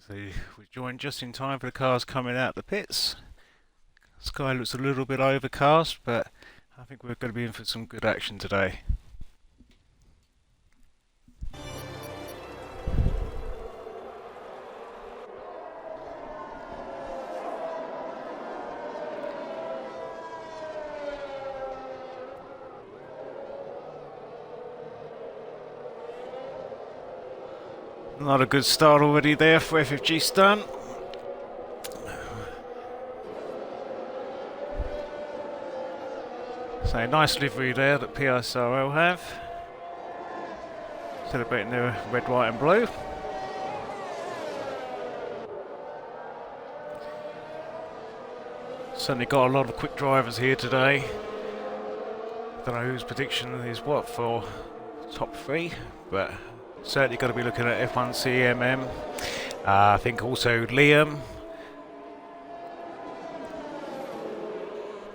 So we joined just in time for the cars coming out the pits. Sky looks a little bit overcast, but I think we're going to be in for some good action today. Not a good start already there for FFG Stunt. So nice livery there that PSRL have. Celebrating their red, white and blue. Certainly got a lot of quick drivers here today. Don't know whose prediction is what for top three, but certainly got to be looking at F1 CMM. I think also Liam.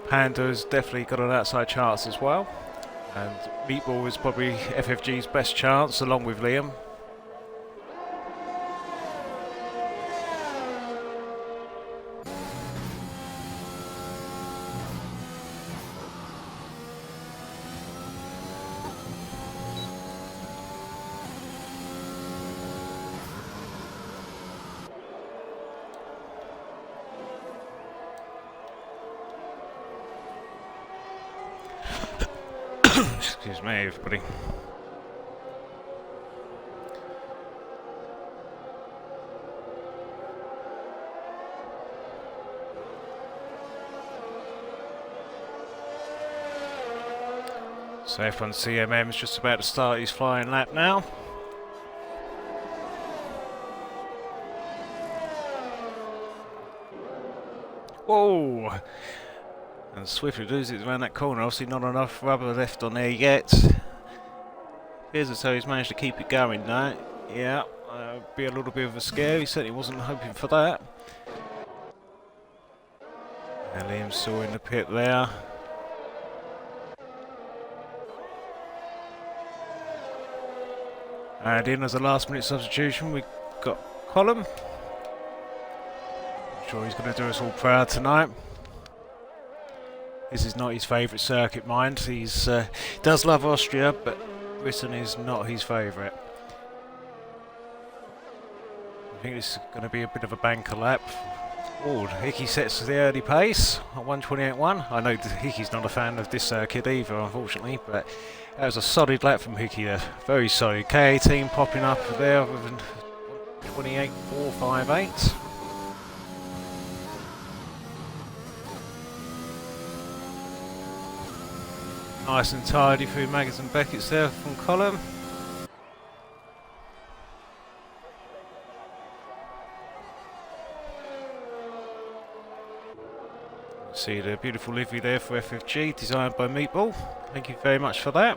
Panda's definitely got an outside chance as well. And Meatball is probably FFG's best chance along with Liam. Excuse me, everybody. So F1 CMM is just about to start his flying lap now. Whoa! And swiftly loses around that corner. Obviously not enough rubber left on there yet. Appears as though he's managed to keep it going though. Yeah, be a little bit of a scare. He certainly wasn't hoping for that. And Liam's still in the pit there. And in as a last minute substitution we got Colin. I'm sure he's going to do us all proud tonight. This is not his favourite circuit, mind. He's does love Austria, but Britain is not his favourite. I think this is going to be a bit of a banker lap. Oh, Hickey sets the early pace at 1:28.1. I know Hickey's not a fan of this circuit either, unfortunately, but that was a solid lap from Hickey there. Very solid. K18 popping up there with 28.458. Nice and tidy through Maggotts and Beckett's there from Column. See the beautiful livery there for FFG, designed by Meatball. Thank you very much for that.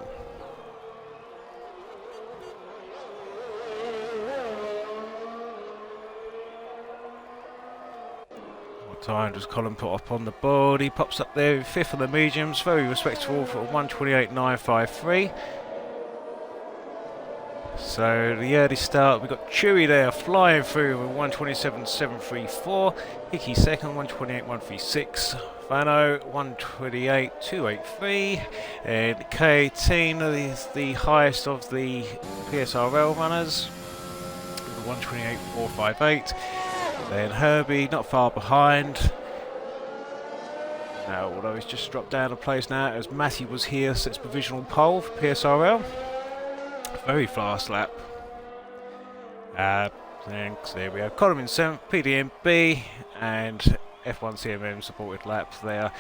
What time does Colin put up on the board? He pops up there in 5th on the mediums, very respectable for 1:28.953. So the early start, we've got Chewy there flying through with 1:27.734. Hickey second, 1:28.136. Vano 1:28.283. And K18 is the highest of the PSRL runners, 1:28.458. Then Herbie not far behind. Now, although he's just dropped down a place now, as Matty was here, sets provisional pole for PSRL. Very fast lap. Then there we have Colin in 7th, PDMB, and F1 CMM supported laps there.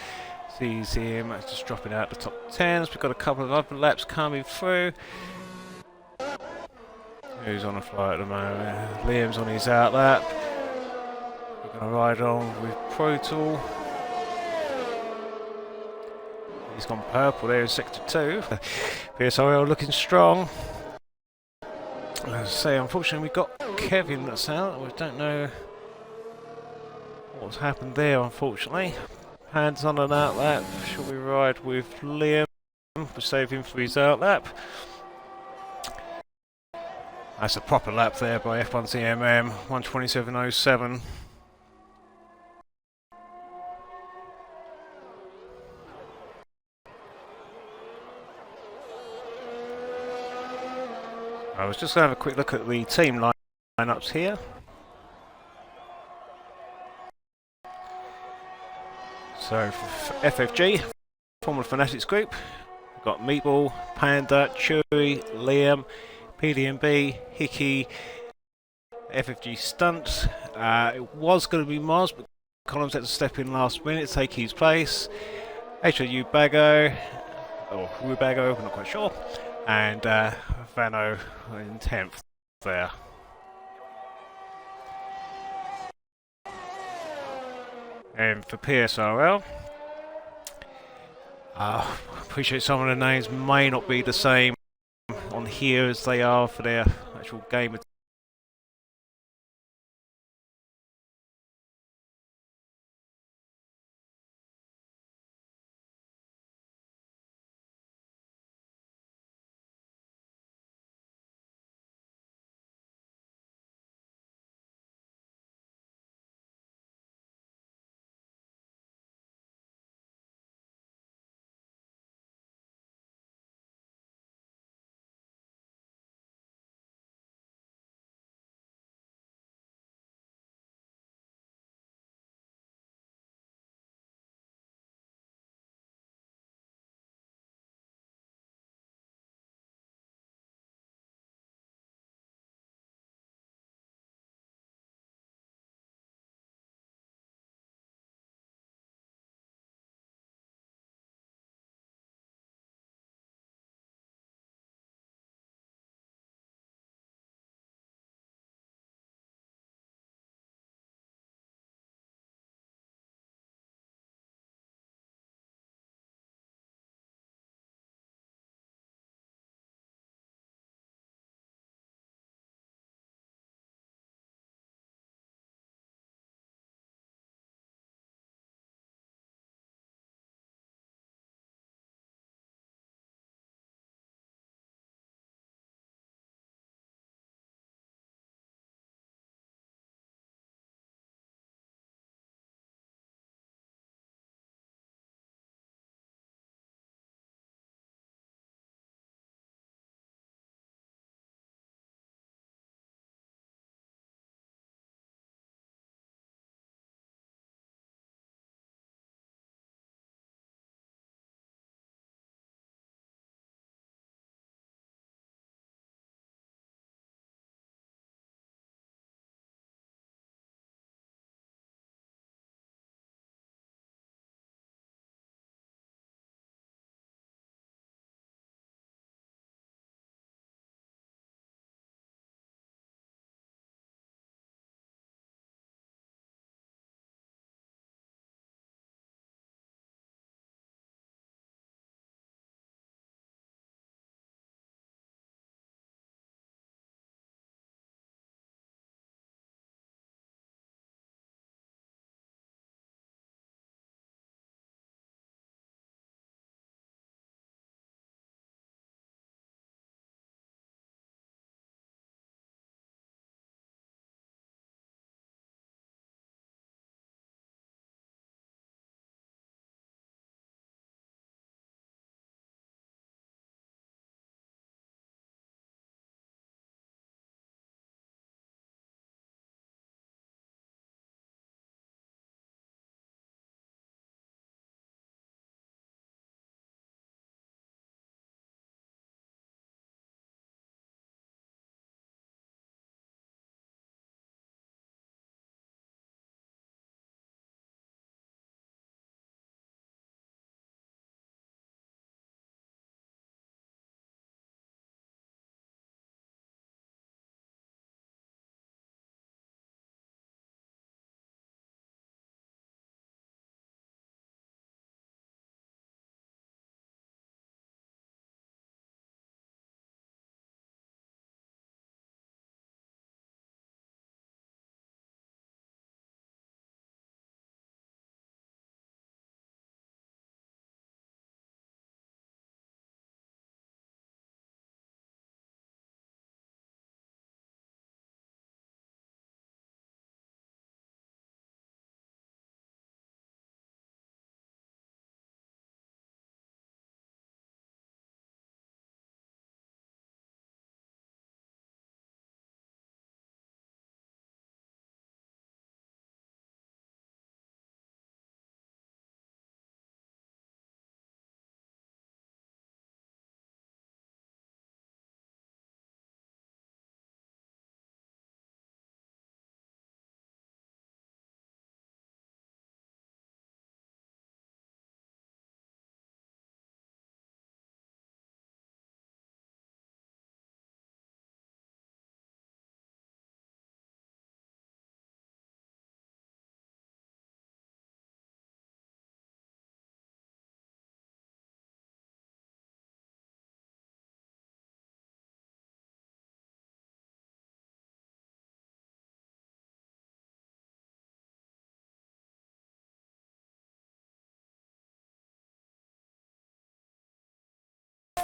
Sees him just dropping out the top 10s. We've got a couple of other laps coming through. Who's on a fly at the moment? Liam's on his out lap. We're going to ride on with Pro Tool. He's gone purple there in sector 2. PSRL looking strong. As I say, unfortunately we've got Kevin that's out. We don't know what's happened there, unfortunately. Hands on an out lap. Shall we ride with Liam? We'll save him for his out lap. That's a proper lap there by F1 CMM, 1:27.07. I was just going to have a quick look at the team lineups here. So for FFG, Formula Fanatics Group, we've got Meatball, Panda, Chewy, Liam, PDMB, Hickey, FFG Stunt. It was going to be Moz, but Collins had to step in last minute to take his place. HOU Bago, or Rubago, I'm not quite sure. And Vano in 10th there. And for PSRL, I appreciate some of the names may not be the same on here as they are for their actual game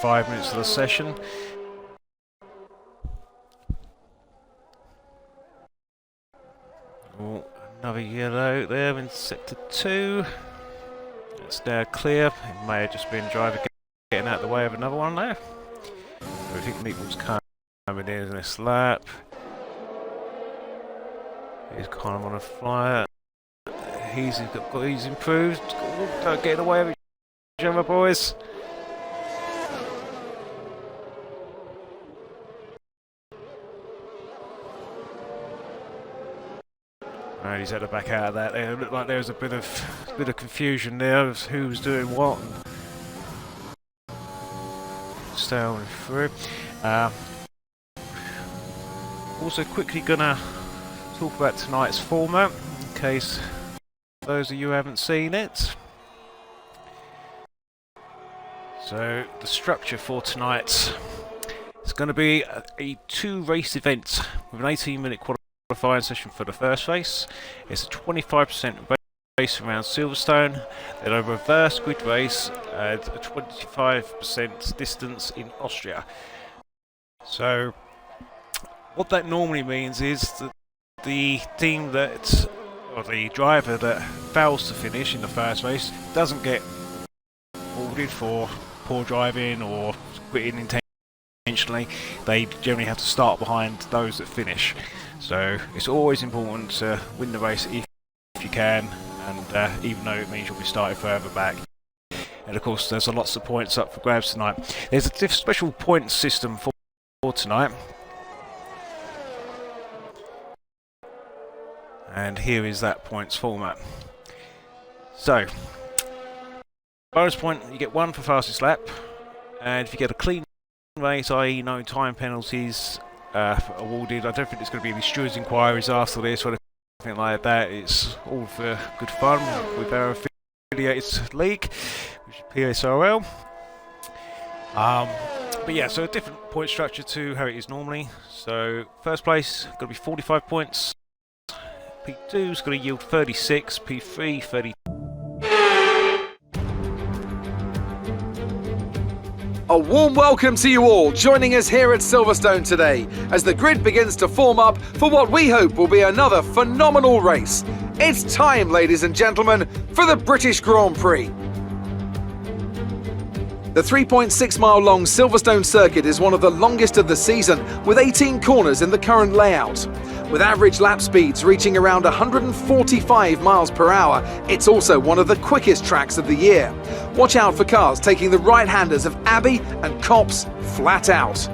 5 minutes of the session. Oh, another yellow there in sector 2. It's now clear. It may have just been driver getting out of the way of another one there. I think Meatball's coming in this lap. He's kind of on a flyer. He's improved. Oh, don't get in the way of each other, boys. Right, he's had to back out of that. It looked like there was a bit of confusion there of who was doing what. Sailing through. Also, quickly gonna talk about tonight's format in case those of you haven't seen it. So the structure for tonight is going to be a 2-race event with an 18-minute qualifying session for the first race. It's a 25% race around Silverstone, then a reverse grid race at a 25% distance in Austria. So what that normally means is that the team that, or the driver that fails to finish in the first race doesn't get awarded for poor driving or quitting intentionally. They generally have to start behind those that finish. So it's always important to win the race if you can, and even though it means you'll be starting further back. And of course there's lots of points up for grabs tonight. There's a special point system for tonight. And here is that points format. So, bonus point, you get 1 for fastest lap, and if you get a clean race, i.e. no time penalties awarded, I don't think there's going to be any stewards inquiries after this or anything like that. It's all for good fun with our affiliated league, which is PSRL. But yeah, so a different point structure to how it is normally. So, first place, going to be 45 points. P2 is going to yield 36, P3 30. A warm welcome to you all joining us here at Silverstone today as the grid begins to form up for what we hope will be another phenomenal race. It's time, ladies and gentlemen, for the British Grand Prix. The 3.6 mile long Silverstone circuit is one of the longest of the season, with 18 corners in the current layout. With average lap speeds reaching around 145 miles per hour, it's also one of the quickest tracks of the year. Watch out for cars taking the right-handers of Abbey and Copse flat out.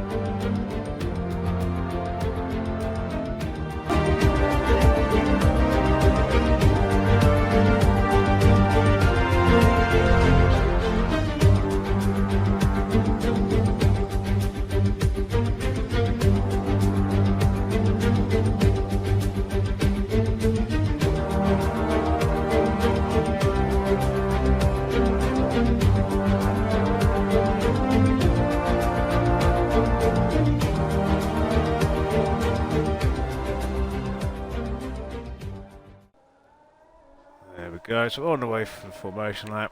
So we're on the way for the formation lap.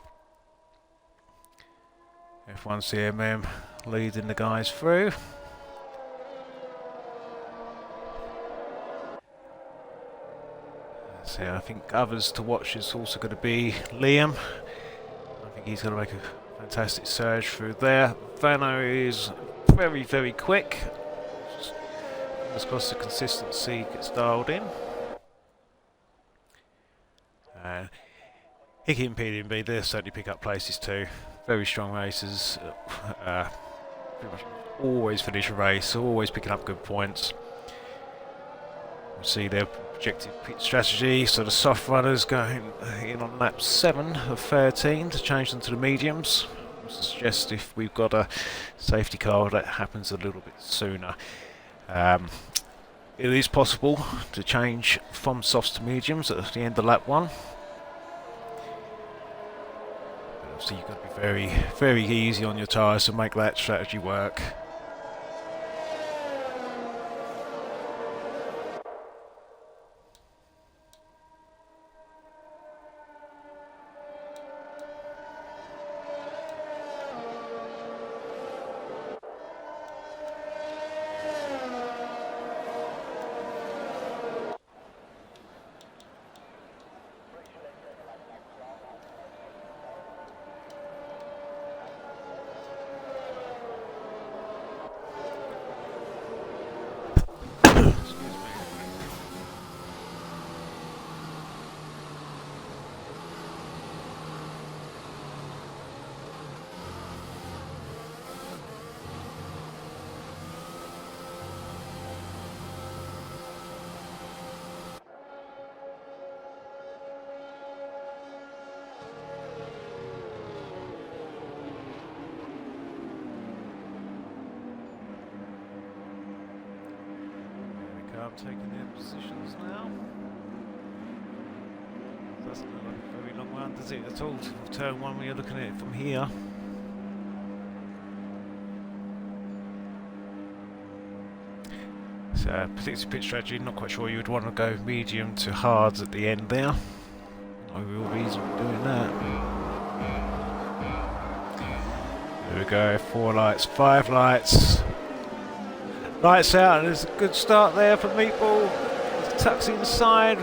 F1 CMM leading the guys through. So I think others to watch is also going to be Liam. I think he's going to make a fantastic surge through there. Vano is very, very quick. Just across the consistency gets dialed in. Hickey and PDB, they'll certainly pick up places too. Very strong racers. Pretty much always finish a race, always picking up good points. You see their projected pit strategy, so the soft runners going in on lap 7 of 13 to change them to the mediums. I suggest if we've got a safety car that happens a little bit sooner. It is possible to change from softs to mediums at the end of lap 1. So you've got to be very, very easy on your tyres to make that strategy work. around, taking their positions now. Doesn't look like a very long run, does it at all? Turn 1 when you're looking at it from here. So, particular pit strategy, not quite sure you would want to go medium to hards at the end there. No real reason for doing that. There we go, 4 lights, 5 lights. Lights out, and there's a good start there for Meatball. Tucks inside.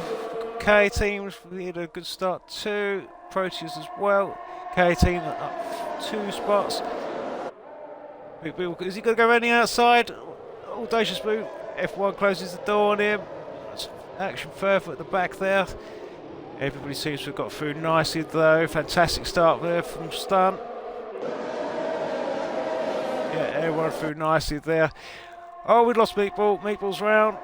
K-Team, we had a good start too. Proteus as well. K-Team up 2 spots. Meatball, is he going to go around the outside? Audacious move. F1 closes the door on him. Action further at the back there. Everybody seems to have got through nicely though. Fantastic start there from Stunt. Yeah, everyone through nicely there. Oh, we lost Meatball. Meatball's round.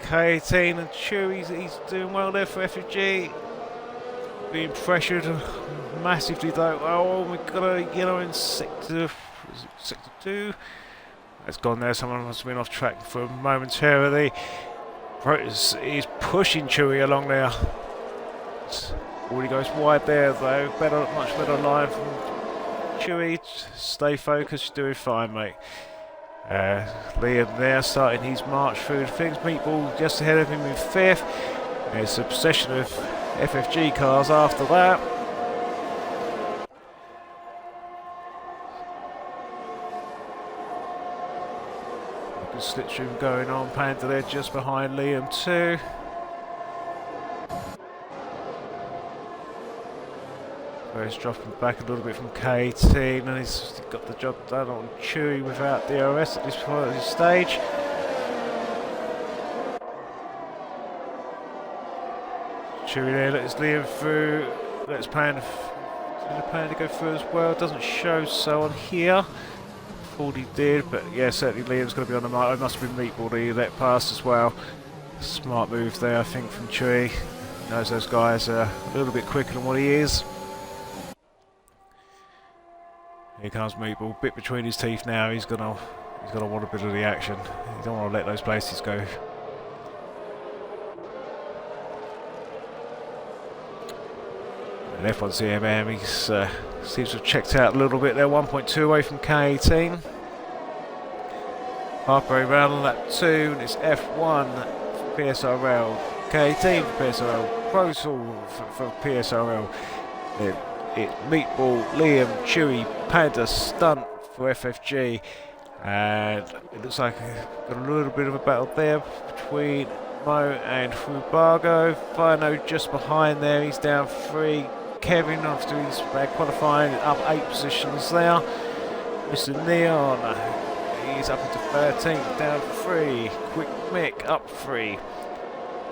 K18 and Chewie, he's doing well there for FFG. Being pressured massively though. Oh, we've got a yellow in sector 2. It's gone there. Someone must have been off track for momentarily. Proteus is pushing Chewie along there. Already goes wide there though. Much better line from Chewie. Stay focused, you're doing fine, mate. Liam there starting his march through things. Meatball just ahead of him in 5th. There's a procession of FFG cars after that. Good slipstream going on. Panda there just behind Liam too. He's dropping back a little bit from K18 and he's got the job done on Chewie without DRS at this point of this stage. Chewie there lets Liam through, lets Panda to go through as well. Doesn't show so on here. Thought he did, but yeah, certainly Liam's going to be on the mark. It must have been Meatball that he let past as well. Smart move there, I think, from Chewie. He knows those guys are a little bit quicker than what he is. Here comes Meatball, bit between his teeth now. He's gonna want a bit of the action. You don't want to let those places go. And F1 CMM, he seems to have checked out a little bit there. 1.2 away from K18. Halfway round on lap 2, and it's F1 for PSRL, K18 for PSRL, Pro Tool for PSRL. It's Meatball, Liam, Chewie, Panda, Stunt for FFG, and it looks like we've got a little bit of a battle there between Mo and Fubago. Fino just behind there, he's down 3. Kevin after his qualifying up 8 positions there. Mr. Neon, he's up into 13th, down 3. Quick Mick up 3.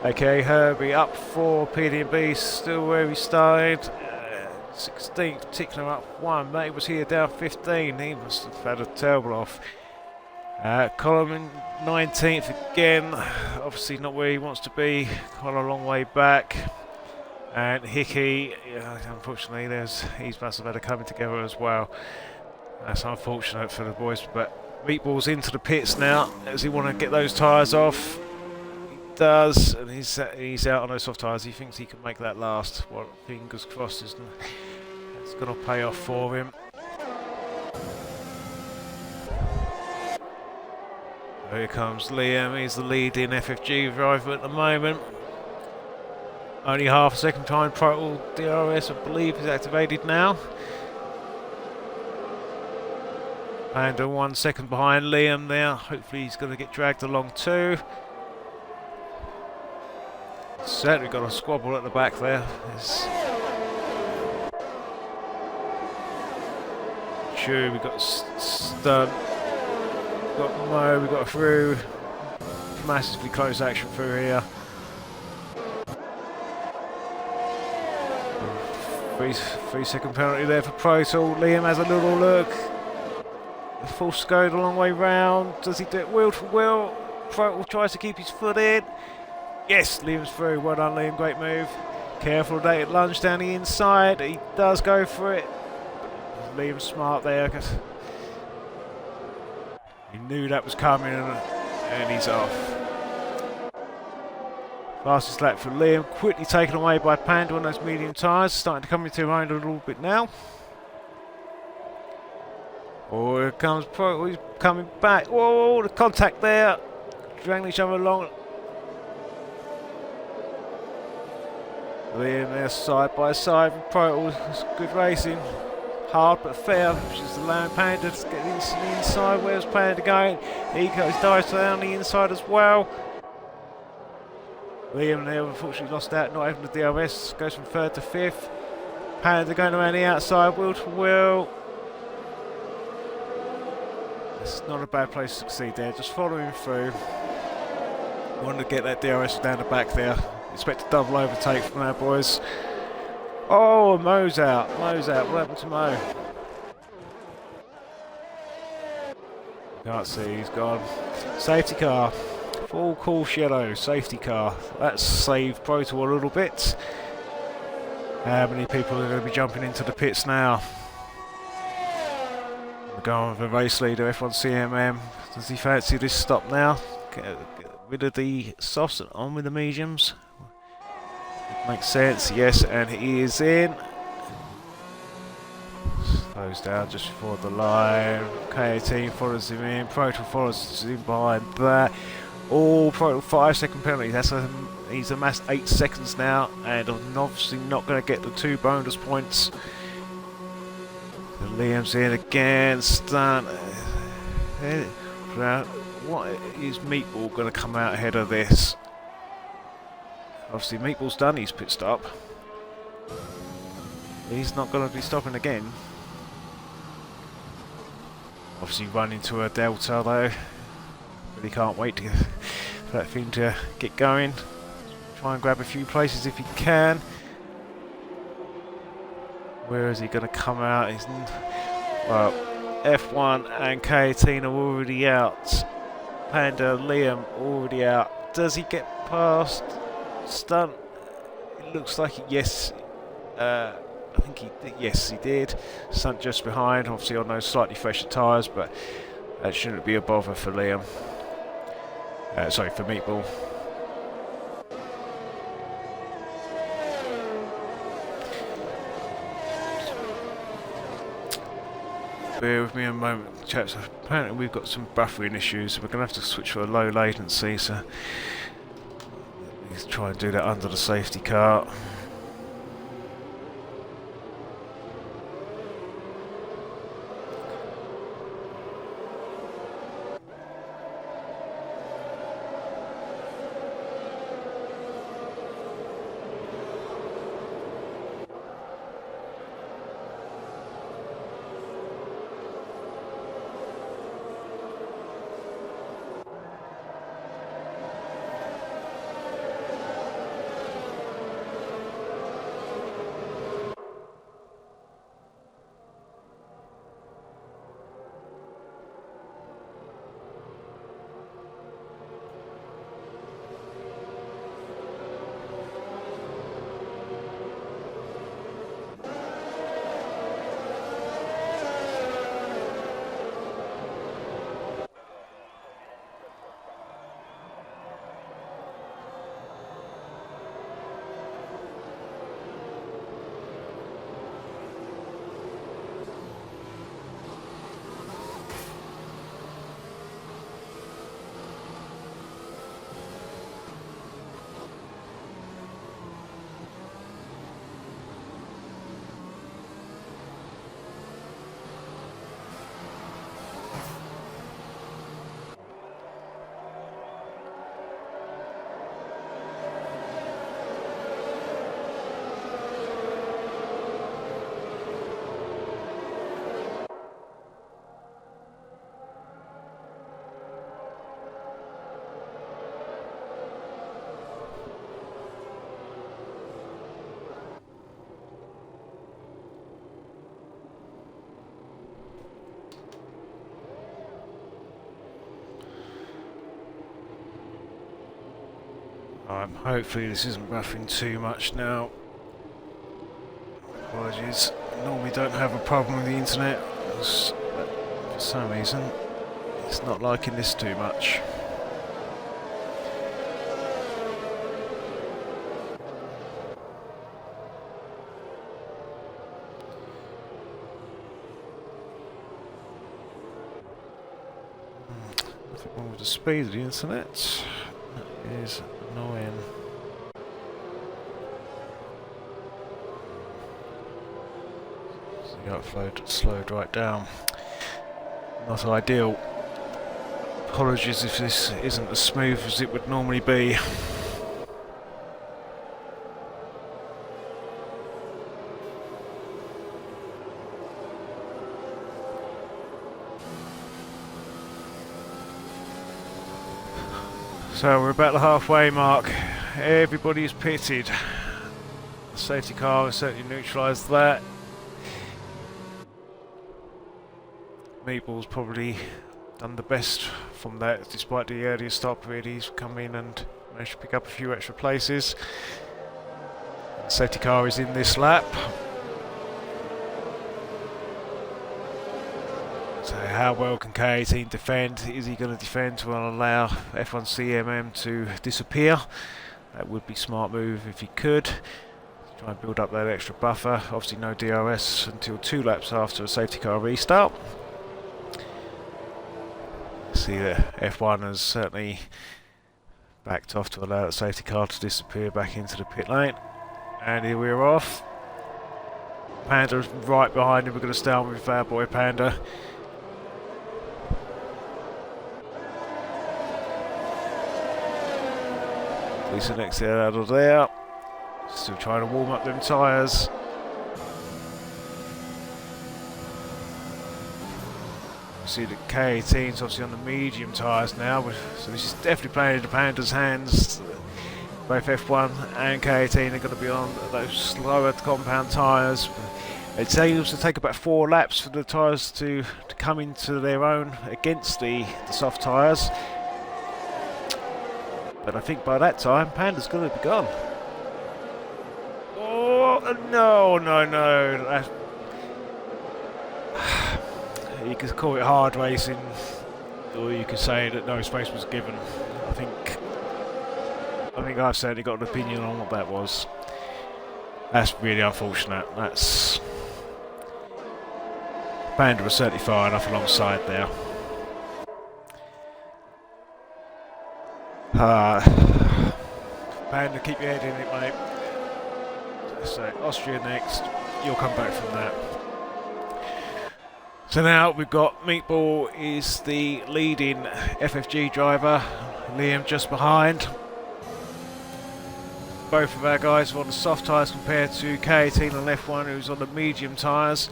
Okay, Herbie up 4. PDB still where he started. 16th, Tickler up 1. Mate was here down 15. He must have had a terrible off. Coleman 19th again. Obviously not where he wants to be. Quite a long way back. And Hickey, unfortunately, he must have had a coming together as well. That's unfortunate for the boys. But Meatball's into the pits now. Does he want to get those tyres off? He does, and he's out on those soft tyres. He thinks he can make that last. Well, fingers crossed. It's going to pay off for him. Here comes Liam. He's the leading FFG driver at the moment. Only half a second time. Total DRS, I believe, is activated now. And 1 second behind Liam there. Hopefully he's going to get dragged along too. Certainly got a squabble at the back there. Chewie, we've got Stunt, we've got Mo, we've got through. Massively close action through here. 3 second penalty there for Pro Tool. Liam has a little look. The full scored a long way round. Does he do it wheel for wheel? Pro Tool tries to keep his foot in. Yes, Liam's through. Well done, Liam. Great move. Careful at lunge down the inside. He does go for it. Liam's smart there. Knew that was coming, and he's off. Fastest lap for Liam, quickly taken away by Panda on those medium tyres, starting to come into their own a little bit now. Oh, here comes Pro, he's coming back. Whoa, the contact there, dragging each other along. Liam there side by side with Pro, it's good racing. Hard but fair, which is allowing Panda to get into the inside. Where's Panda going? He goes dives down the inside as well. Liam there unfortunately lost out, not having the DRS, goes from 3rd to 5th. Panda going around the outside, wheel to wheel. It's not a bad place to succeed there, just following through. Want to get that DRS down the back there. Expect a double overtake from our boys. Oh, Mo's out. What happened to Mo? Can't see, he's gone. Safety car. Full course yellow, safety car. That's saved Proto a little bit. How many people are going to be jumping into the pits now? We're going with the race leader, F1 CMM. Does he fancy this stop now? Get rid of the softs and on with the mediums. Makes sense, yes, and he is in. Slows down just before the line. K18 follows him in. Proto follows him behind that. Oh, Proto 5-second penalty. He's amassed 8 seconds now, and obviously not going to get the 2 bonus points. So Liam's in again. Stunt. What is Meatball going to come out ahead of this? Obviously Meatball's done his pit stop. He's not going to be stopping again. Obviously run into a delta though. Really can't wait for that thing to get going. Try and grab a few places if he can. Where is he going to come out? Well, F1 and K18 are already out. Panda, Liam already out. Does he get past Stunt? It looks like yes. I think yes, he did. Stunt just behind, obviously on those slightly fresher tyres, but that shouldn't be a bother for Liam. Sorry, for Meatball. Bear with me a moment, chaps. Apparently we've got some buffering issues. We're going to have to switch for a low latency, so let's try and do that under the safety car. Hopefully this isn't buffering too much now. Apologies. Normally don't have a problem with the internet. For some reason It's not liking this too much. Nothing wrong with the speed of the internet. That is annoying. So the upload slowed right down. Not ideal. Apologies if this isn't as smooth as it would normally be. So we're about the halfway mark. Everybody's pitted. The safety car has certainly neutralised that. Meatball's probably done the best from that, despite the earlier stop period. He's come in and managed to pick up a few extra places. The safety car is in this lap. So how well can K18 defend? Is he going to defend to allow F1 CMM to disappear? That would be a smart move if he could. Try and build up that extra buffer. Obviously no DRS until 2 laps after a safety car restart. See that F1 has certainly backed off to allow the safety car to disappear back into the pit lane. And here we're off. Panda's right behind him. We're going to stay on with our boy Panda. Decent exit out of there. Still trying to warm up them tyres. See the K18's obviously on the medium tyres now, so this is definitely playing into Panda's hands. Both F1 and K18 are going to be on those slower compound tyres. It seems to take about 4 laps for the tyres to come into their own against the soft tyres. But I think by that time, Panda's going to be gone. Oh, no. You could call it hard racing, or you could say that no space was given. I think I've certainly got an opinion on what that was. That's really unfortunate. Panda was certainly far enough alongside there. Panda, keep your head in it, mate. So Austria next. You'll come back from that. So now we've got Meatball is the leading FFG driver, Liam just behind. Both of our guys are on the soft tyres compared to K18 and F1 who's on the medium tyres.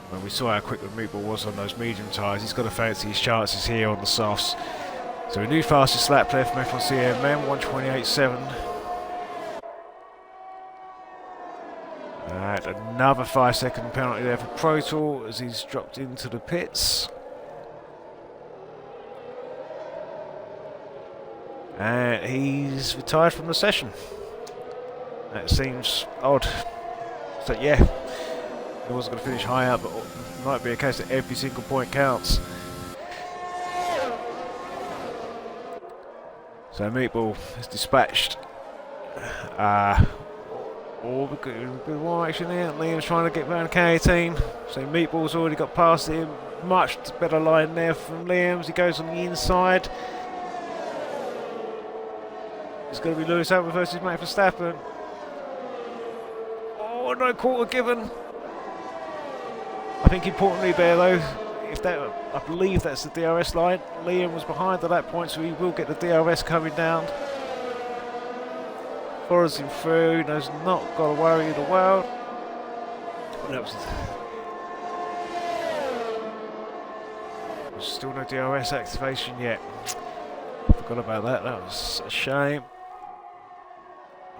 When we saw how quick the Meatball was on those medium tyres, he's got to fancy his chances here on the softs. So a new fastest lap there from F1 CMM, 1:28.7. And another 5-second penalty there for Protool as he's dropped into the pits. And he's retired from the session. That seems odd. So yeah, he wasn't going to finish high up, but it might be a case that every single point counts. So Meatball is dispatched. Oh, a bit more action here. Liam's trying to get round K18. So Meatball's already got past him. Much better line there from Liam's. He goes on the inside. It's going to be Lewis Hamilton versus Max Verstappen. Oh, no quarter given. I think importantly there though, I believe that's the DRS line. Liam was behind at that point, so he will get the DRS coming down. Follows him through, has not got a worry in the world. Still no DRS activation yet. Forgot about that, that was a shame.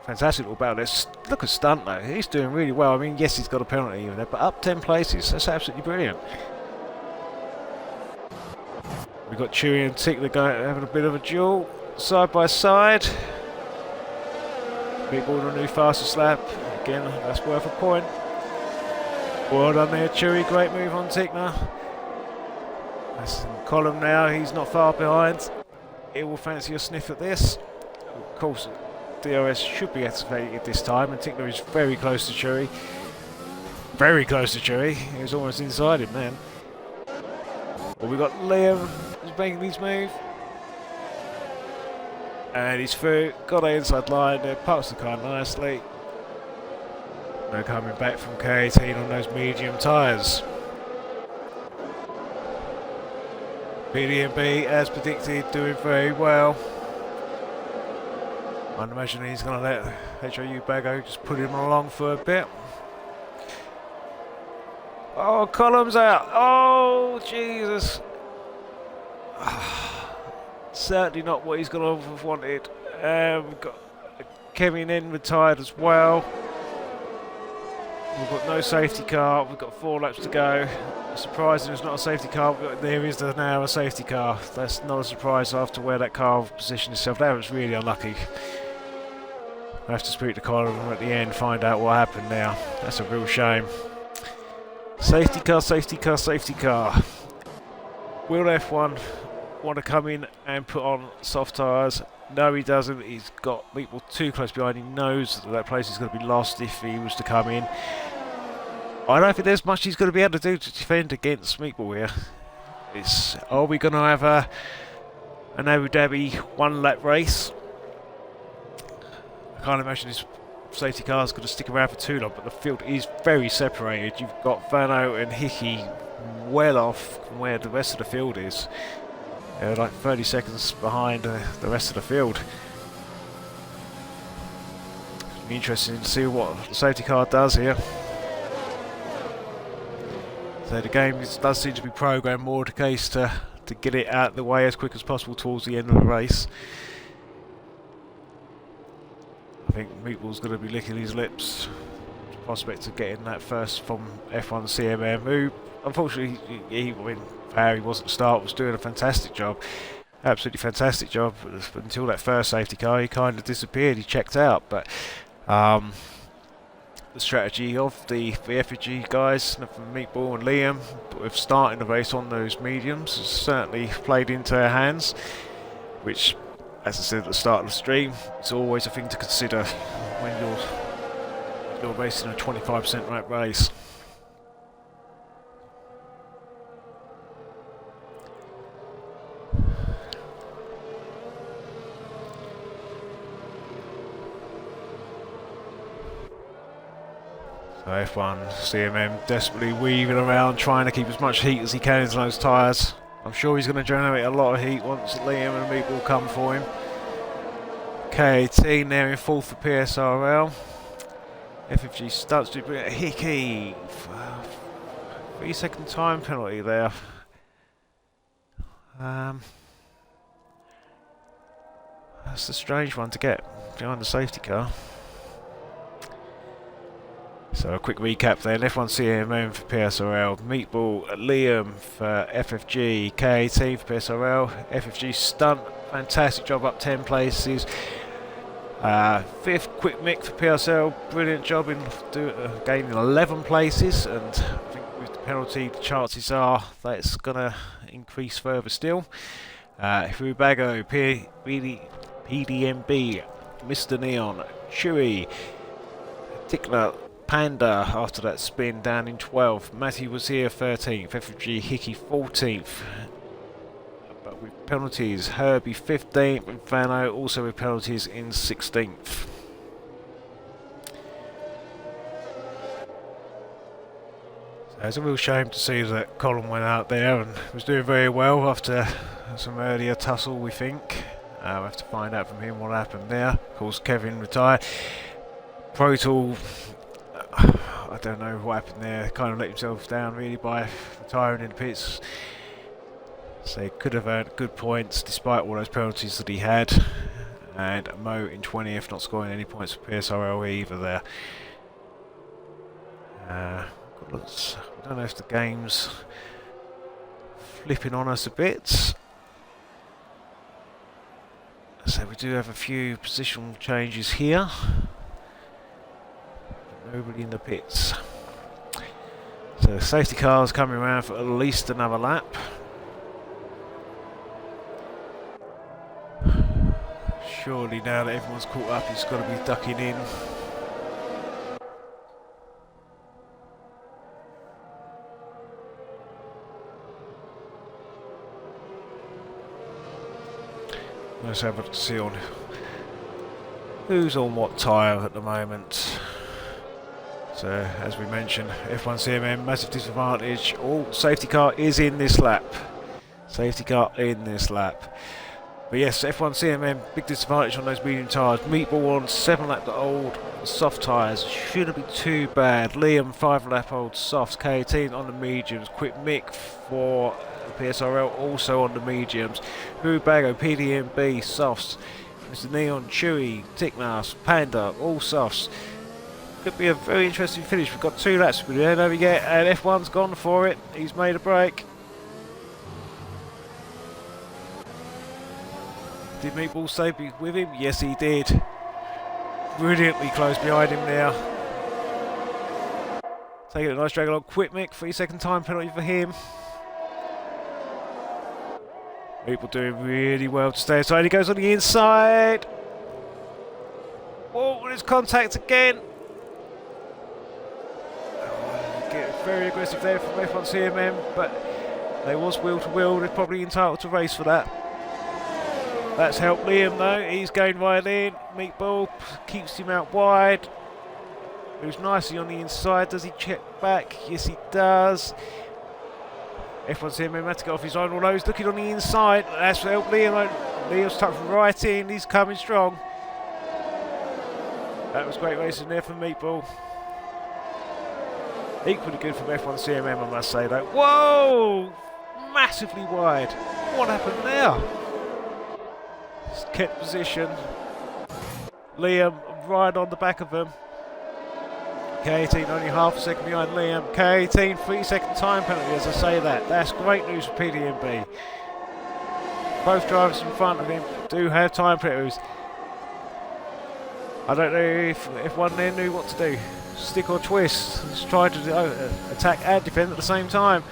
Fantastic little battle. Let's look at Stunt though, he's doing really well. I mean, yes, he's got a penalty even there, but up 10 places, that's absolutely brilliant. We've got Chewy and Tick, they're having a bit of a duel, side by side. Meatball on a new fastest lap. Again, that's worth a point. Well done there, Chewy. Great move on Tickner. That's in the column now, he's not far behind. He will fancy a sniff at this. Of course, DRS should be activated this time, and Tickler is very close to Chewy. Very close to Chewy. He was almost inside him then. Well, we've got Liam who's making his move. And he's through. Got the inside line there, parks the car nicely. They're coming back from K18 on those medium tyres. PDMB, as predicted, doing very well. I'd imagine he's going to let HOU Bago just put him along for a bit. Oh, Column's out. Oh, Jesus. Certainly not what he's going to have wanted. We've got Kevin in retired as well. We've got no safety car. We've got 4 laps to go. Surprising there's not a safety car, but there is now a safety car. That's not a surprise after where that car positioned itself. That was really unlucky. I have to speak to Colin at the end, find out what happened now. That's a real shame. Safety car, safety car, safety car. Will F1 want to come in and put on soft tyres? No, he doesn't. He's got Meatball too close behind. He knows that place is going to be lost if he was to come in. I don't think there's much he's going to be able to do to defend against Meatball here. Are we going to have an Abu Dhabi 1-lap race? I can't imagine this safety car is going to stick around for too long, but the field is very separated. You've got Vano and Hickey well off from where the rest of the field is. They're like 30 seconds behind the rest of the field. It'll be interesting to see what the safety car does here. So the game does seem to be programmed more the case to get it out of the way as quick as possible towards the end of the race. I think Meatball's going to be licking his lips. The prospect of getting that first from F1 CMM, who unfortunately Harry wasn't start, was doing a fantastic job. Absolutely fantastic job. But until that first safety car, he kind of disappeared. He checked out. But the strategy of the FG guys, Meatball and Liam, with starting the race on those mediums, has certainly played into their hands, which, as I said at the start of the stream, it's always a thing to consider when you're racing a 25% lap race. So F1 CMM desperately weaving around, trying to keep as much heat as he can into those tyres. I'm sure he's going to generate a lot of heat once Liam and Meatball come for him. K18 there in fourth for PSRL. FFG starts to bring a Hickey. 3-second time penalty there. That's a strange one to get behind the safety car. So a quick recap then, F1 CMM for PSRL, Meatball, Liam for FFG, K18 for PSRL, FFG stunt, fantastic job up 10 places. 5th Quick Mick for PSL, brilliant job in gaining 11 places, and I think with the penalty the chances are that's going to increase further still. Rubago, PDMB, Mr. Neon, Chewy, Tickler, Panda after that spin down in 12th. Matty was here 13th. FFG Hickey 14th. But with penalties, Herbie 15th and Vano also with penalties in 16th. So it's a real shame to see that Colin went out there and was doing very well after some earlier tussle, we think. We'll have to find out from him what happened there. Of course, Kevin retired. Pro Tool, I don't know what happened there, kind of let himself down really by retiring in the pits. So he could have earned good points despite all those penalties that he had. And Mo in 20th, not scoring any points for PSRL either there. I don't know if the game's flipping on us a bit. So we do have a few positional changes here. Nobody in the pits. So the safety car's coming around for at least another lap. Surely now that everyone's caught up, he's got to be ducking in. Let's have a see on who's on what tyre at the moment. So, as we mentioned, F1 CMM, massive disadvantage. Oh, safety car is in this lap. Safety car in this lap. But yes, F1 CMM, big disadvantage on those medium tyres. Meatball on 7 lap old soft tyres. Shouldn't be too bad. Liam, 5 lap old softs. K18 on the mediums. Quick Mick for PSRL also on the mediums. Hurubago, PDMB, softs. Mr. Neon, Chewy, Ticknas, Panda, all softs. Could be a very interesting finish. We've got 2 laps to do. There we go. And F1's gone for it. He's made a break. Did Meatball stay with him? Yes, he did. Brilliantly close behind him now. Taking a nice drag along. Quick Mick, 3-second time penalty for him. Meatball doing really well to stay aside. He goes on the inside. Oh, there's contact again. Get very aggressive there from F1 CMM, but they was wheel to wheel. They're probably entitled to race for that. That's helped Liam though. He's going right in. Meatball keeps him out wide. Moves nicely on the inside. Does he check back? Yes, he does. F1 CMM had to get off his own, although he's looking on the inside. That's helped Liam. Liam's tucked right in. He's coming strong. That was great racing there from Meatball. Equally good from F1 CMM, I must say though. Whoa! Massively wide. What happened there? Just kept position. Liam right on the back of him. K18 only half a second behind Liam. K18 3-second time penalty as I say that. That's great news for PDMB. Both drivers in front of him do have time penalties. I don't know if one there knew what to do. Stick or twist. Just try to attack and defend at the same time.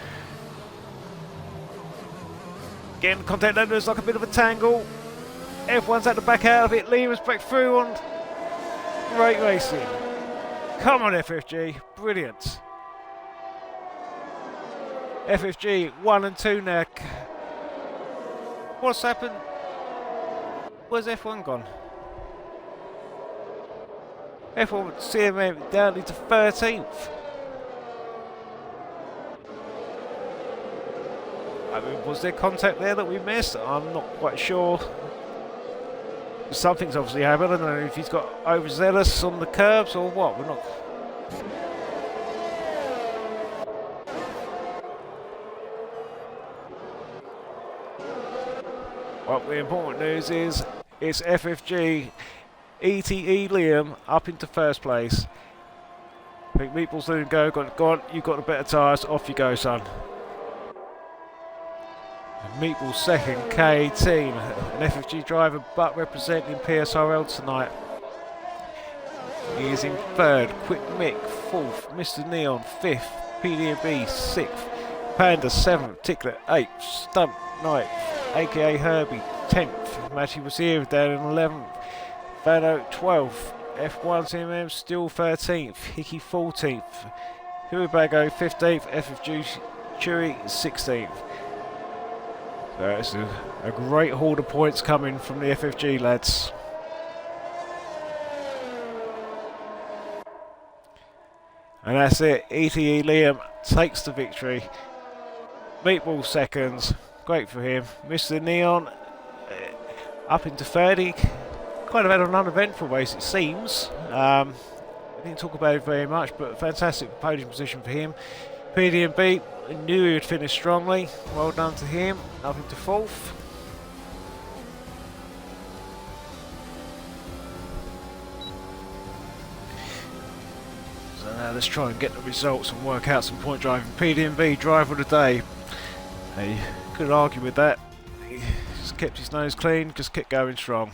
Getting contact there, there's like a bit of a tangle. F1's had to back out of it. Liam's back through on. Great racing. Come on, FFG. Brilliant. FFG 1 and 2 now. What's happened? Where's F1 gone? F1 CMM down into 13th. I mean, was there contact there that we missed? I'm not quite sure. Something's obviously happened. I don't know if he's got overzealous on the curbs or what. We're not. Well, the important news is it's FFG ETE Liam up into first place. I think Meatball's letting go. Gone. You've got the better tyres. Off you go, son. Meatball second, K18, an FFG driver but representing PSRL tonight. He is in third, Quick Mick fourth, Mr. Neon fifth, PDB sixth, Panda seventh, Tickler eighth, Stump ninth, aka Herbie 10th, Matty was here down in 11th, Vano 12th, F1 CMM still 13th, Hickey 14th, Hurubago 15th, FFG Chewy 16th. So it's a great haul of points coming from the FFG lads. And that's it. ETE Liam takes the victory. Meatball seconds. Great for him. Mr. Neon up into 30. Kind of had an uneventful race it seems. I didn't talk about it very much, but fantastic podium position for him. PDMB knew he would finish strongly. Well done to him. Up into fourth. So now let's try and get the results and work out some point driving. PDMB driver of the day. You could argue with that. He just kept his nose clean, just kept going strong.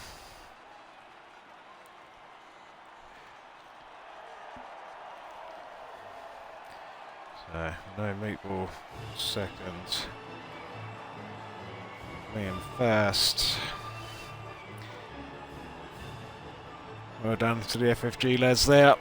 So, no Meatball second. Liam first. Well done to the FFG lads there.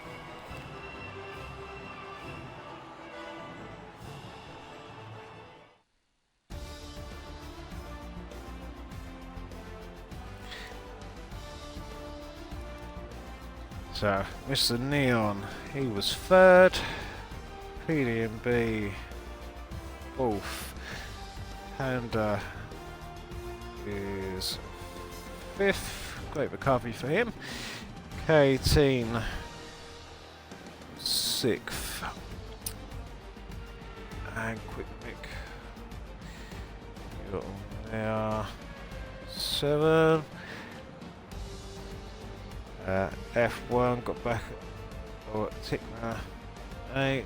So, Mr. Neon, he was third. PDMB, fourth. Panda is fifth. Great recovery for him. K-Teen, sixth. And Quick Nick, you got on there, 7. F1 got back at Tickner, 8.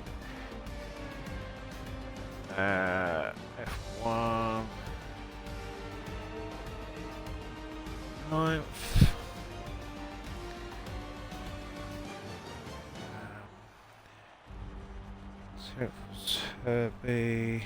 F1 9th. Turby.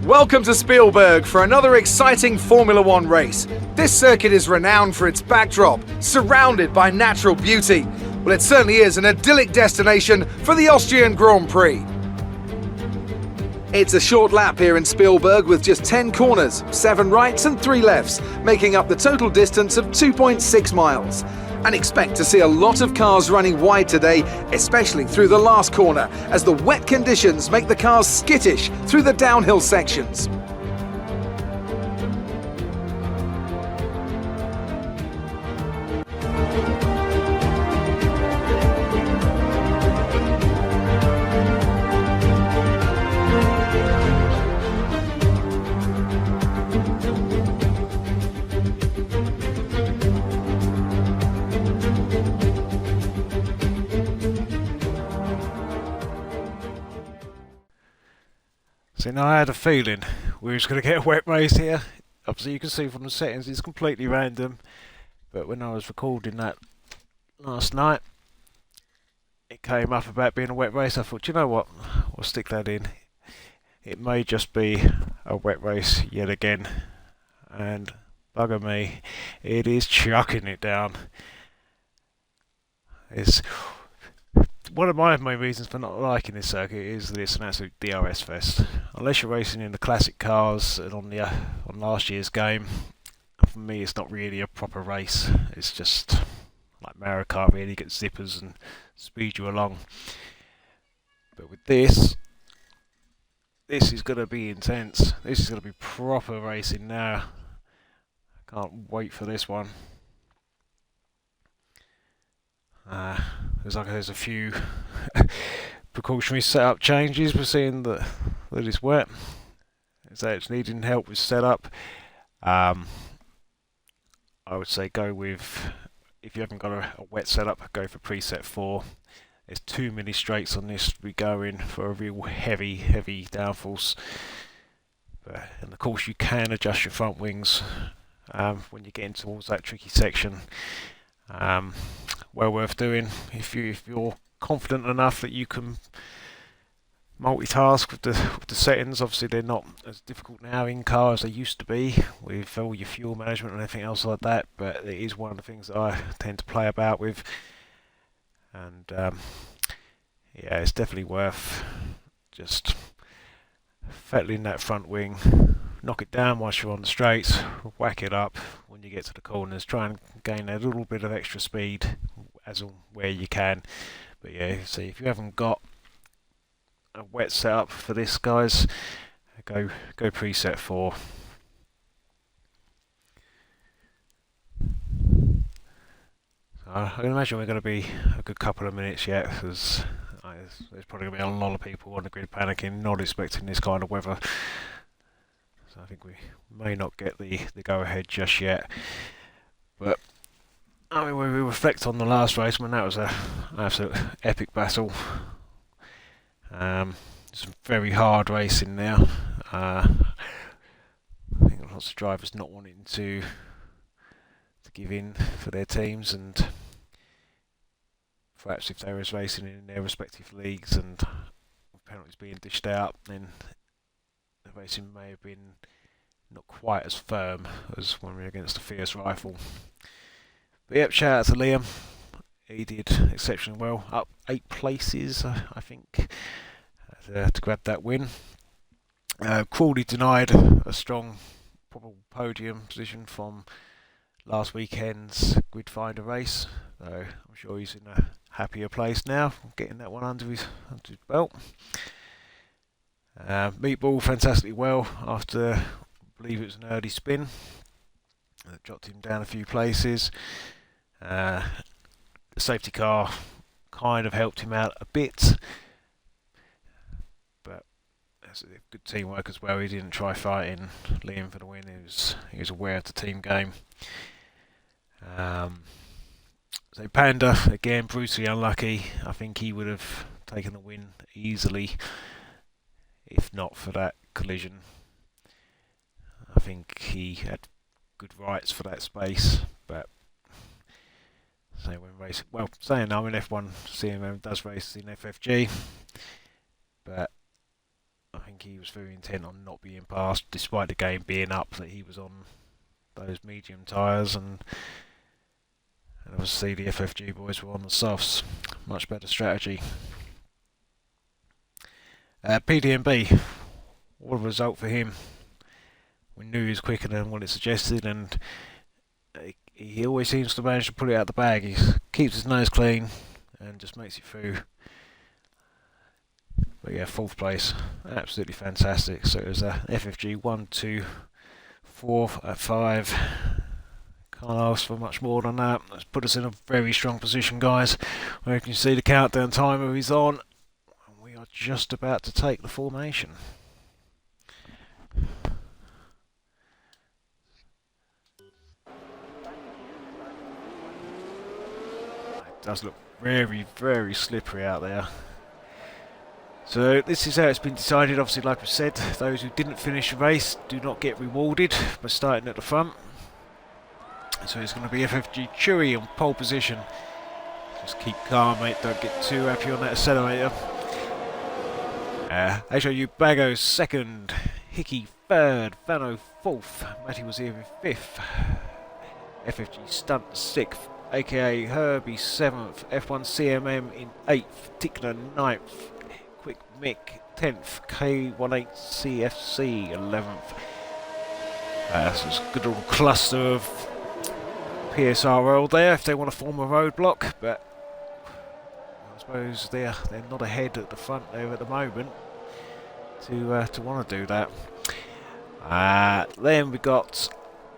Welcome to Spielberg for another exciting Formula One race. This circuit is renowned for its backdrop, surrounded by natural beauty. Well, it certainly is an idyllic destination for the Austrian Grand Prix. It's a short lap here in Spielberg with just 10 corners, 7 rights and 3 lefts, making up the total distance of 2.6 miles. And expect to see a lot of cars running wide today, especially through the last corner, as the wet conditions make the cars skittish through the downhill sections. So now I had a feeling we was going to get a wet race here. Obviously you can see from the settings it's completely random, but when I was recording that last night it came up about being a wet race. I thought, you know what, we'll stick that in. It may just be a wet race yet again, and bugger me, it is chucking it down. It's one of my main reasons for not liking this circuit is that it's an absolute DRS fest. Unless you're racing in the classic cars and on last year's game, for me it's not really a proper race. It's just like Mario Kart, really, get zippers and speed you along. But with this is going to be intense. This is going to be proper racing now. I can't wait for this one. There's a few precautionary setup changes. We're seeing that it's wet, so it's needing help with setup. I would say go with, if you haven't got a wet setup, go for preset 4. There's too many straights on this to be going for a real heavy downforce. And of course you can adjust your front wings when you're getting towards that tricky section. Well worth doing if you're confident enough that you can multitask with the settings. Obviously they're not as difficult now in car as they used to be with all your fuel management and everything else like that, but it is one of the things that I tend to play about with. And yeah, it's definitely worth just fettling that front wing, knock it down once you're on the straights, whack it up when you get to the corners, try and gain a little bit of extra speed as and where you can. But yeah, see, if you haven't got a wet setup for this, guys, go preset 4. So I can imagine we're going to be a good couple of minutes yet, because there's probably going to be a lot of people on the grid panicking, not expecting this kind of weather. So I think we may not get the go-ahead just yet. But I mean, when we reflect on the last race, when that was an absolute epic battle. Some very hard racing there. I think lots of drivers not wanting to give in for their teams, and perhaps if they was racing in their respective leagues and penalties being dished out, then the racing may have been not quite as firm as when we were against the Fierce Rifle. But yep, shout out to Liam. He did exceptionally well, up 8 places, I think, to grab that win. Crawley denied a strong probable podium position from last weekend's Grid Finder race, so I'm sure he's in a happier place now, getting that one under his belt. Meatball fantastically well after, I believe it was an early spin that dropped him down a few places. The safety car kind of helped him out a bit, but that's good teamwork as well. He didn't try fighting Liam for the win. He was aware of the team game. So Panda, again, brutally unlucky. I think he would have taken the win easily if not for that collision. I think he had good rights for that space, but saying I'm in F1, CMM does race in FFG, but I think he was very intent on not being passed, despite the game being up, that he was on those medium tyres, and obviously the FFG boys were on the softs. Much better strategy. PDMB, what a result for him. We knew he was quicker than what it suggested, and he always seems to manage to pull it out the bag. He keeps his nose clean and just makes it through. But yeah, 4th place, absolutely fantastic. So it was a FFG 1, 2, 4, 5. Can't ask for much more than that. That's put us in a very strong position, guys. Where you can see the countdown timer is on. And we are just about to take the formation. It does look very, very slippery out there. So this is how it's been decided. Obviously, like we said, those who didn't finish the race do not get rewarded by starting at the front. So it's going to be FFG Chewy on pole position. Just keep calm, mate. Don't get too happy on that accelerator. HOU Bago 2nd, Hickey 3rd, Vano 4th, Matty was here in 5th, FFG Stunt 6th, aka Herbie 7th, F1 CMM in 8th, Tickler 9th, Quick Mick 10th, K18 CFC 11th. That's a good little cluster of PSR roll there if they want to form a roadblock, but I suppose they're not ahead at the front there at the moment to want to do that. Then we got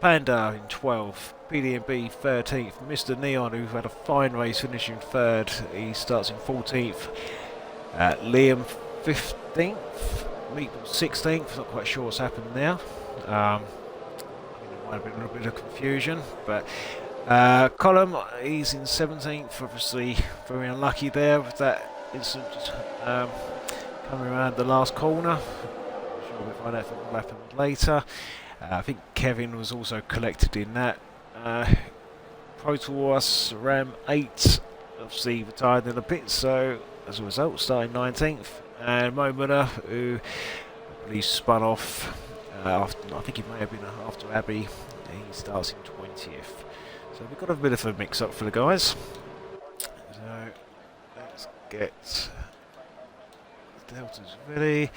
Panda in 12th, PDMB 13th, Mr. Neon, who had a fine race, finishing 3rd. He starts in 14th. Liam 15th, Meatball 16th. Not quite sure what's happened there. I think there might have been a little bit of confusion, but Column, he's in 17th, obviously very unlucky there with that incident coming around the last corner. sure we'll find out what will happen later. I think Kevin was also collected in that. Protoss Ram 8 obviously retired in a bit, so as a result, starting 19th. And Momina, who I believe spun off after, I think it may have been after Abby, he starts in 20th. So we've got a bit of a mix up for the guys. So let's get Deltas ready.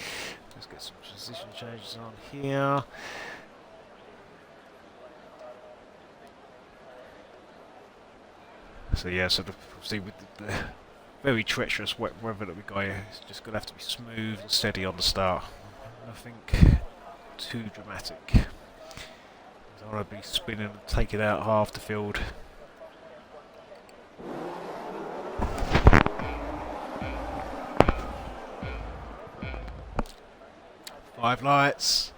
Let's get some position changes on here. So yeah, so see with the very treacherous wet weather that we got here, it's just going to have to be smooth and steady on the start. Nothing too dramatic. I don't want to be spinning and taking out half the field. Five lights.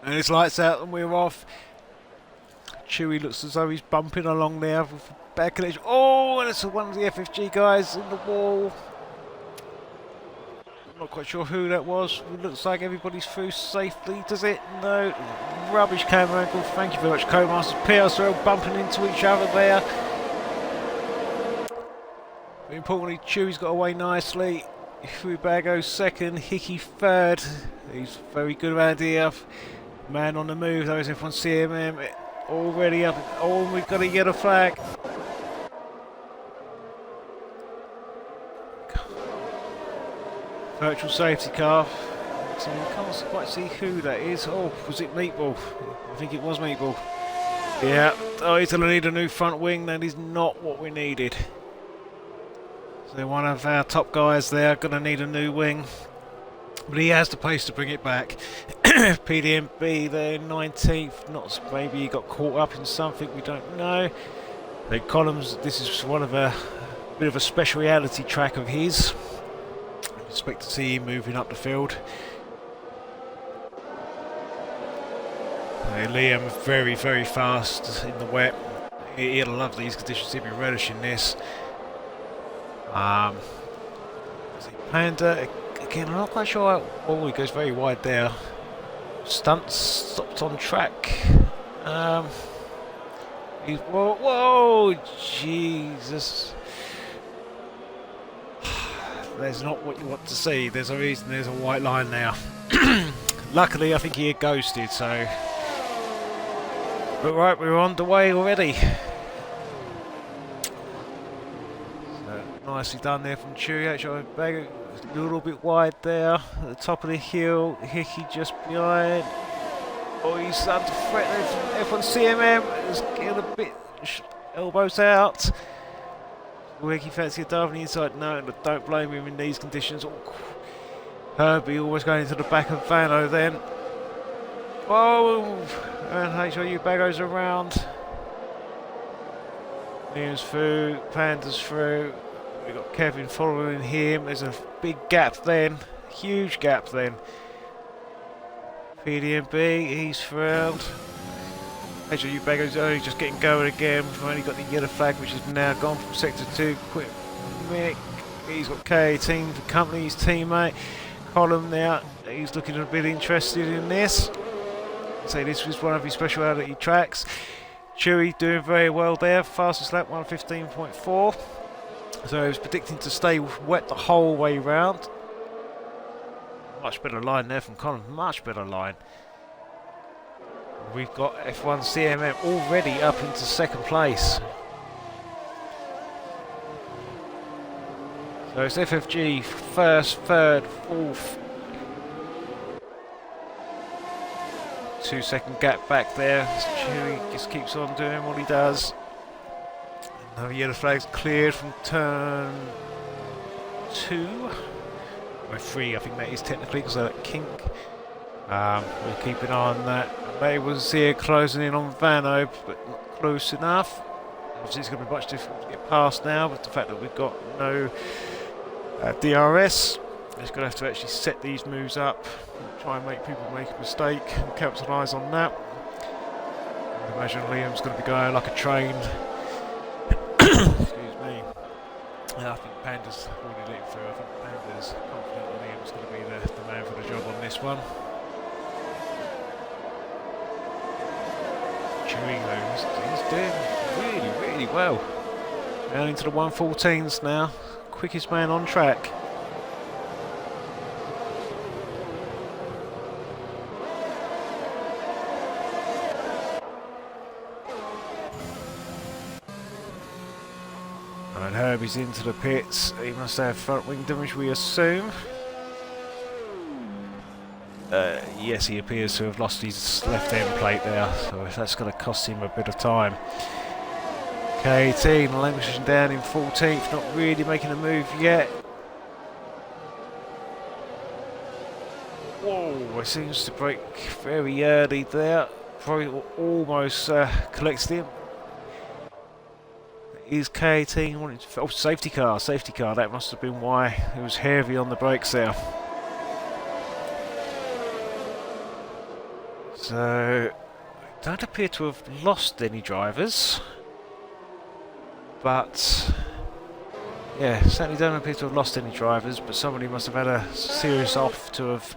And his lights out and we're off. Chewie looks as though he's bumping along there with bad connection. Oh, and it's one of the FFG guys in the wall. I'm not quite sure who that was. It looks like everybody's through safely, does it? No. Rubbish camera angle. Thank you very much, Codemasters. PSL bumping into each other there. But importantly, Chewie's got away nicely. Fubago second, Hickey third. He's very good around here. Man on the move, though, is everyone CMM. Already up. Oh, we've got a yellow flag. Virtual safety car. So you can't quite see who that is. Oh, was it Meatball? I think it was Meatball. Yeah. Oh, he's going to need a new front wing. That is not what we needed. So one of our top guys there going to need a new wing. But he has the pace to bring it back. PDMB there, 19th. Not maybe he got caught up in something, we don't know. The columns. This is one of a bit of a speciality track of his. I expect to see him moving up the field. Liam very, very fast in the wet. He'll love these conditions. He'll be relishing this. Panda. Again, I'm not quite sure. Oh, he goes very wide there. Stunts stopped on track. Whoa, Jesus. There's not what you want to see. There's a reason there's a white line now. Luckily, I think he had ghosted, so. But right, we're on the way already. So, nicely done there from Chewie. A little bit wide there at the top of the hill. Hickey just behind. Oh, he's starting to threat there from F1 CMM. He's getting a bit elbows out. Hickey fancy a dive on the inside. No, don't blame him in these conditions. Oh, Herbie always going into the back of Vano then. Oh, and HRU Bago's around. Liam's through. Panda's through. We've got Kevin following him. There's a big gap then. Huge gap then. PDMB, he's thrilled. HRU Bago's only just getting going again. We've only got the yellow flag, which is now gone from Sector 2. Quick Mick. He's got K18 for company, his teammate. Column now. He's looking a bit interested in this. So this was one of his speciality tracks. Chewie doing very well there. Fastest lap 1:15.4. So he was predicting to stay wet the whole way round. Much better line there from Colin. Much better line. We've got F1 CMM already up into second place. So it's FFG first, third, fourth. 2-second gap back there. Chewie just keeps on doing what he does. Another yellow flag's cleared from turn 2. Or 3, I think that is technically because of that kink. We'll keep an eye on that. They was here closing in on Vano, but not close enough. Obviously, it's going to be much difficult to get past now, but the fact that we've got no DRS, it's going to have to actually set these moves up, and try and make people make a mistake, and capitalise on that. I imagine Liam's going to be going like a train. Excuse me. I think Panda's already lit through. I think Panda's confident that Liam's going to be the man for the job on this one. Chewy though, he's doing really well. Down into the 114s now. Quickest man on track. And Herbie's into the pits. He must have front wing damage, we assume. Yes, he appears to have lost his left end plate there, so that's going to cost him a bit of time. K18 languishing down in 14th, not really making a move yet. Whoa, it seems to break very early there. Probably almost collected him. Is K18 wanting to... Oh, safety car, that must have been why it was heavy on the brakes there. So, don't appear to have lost any drivers. But, yeah, certainly don't appear to have lost any drivers, but somebody must have had a serious off to have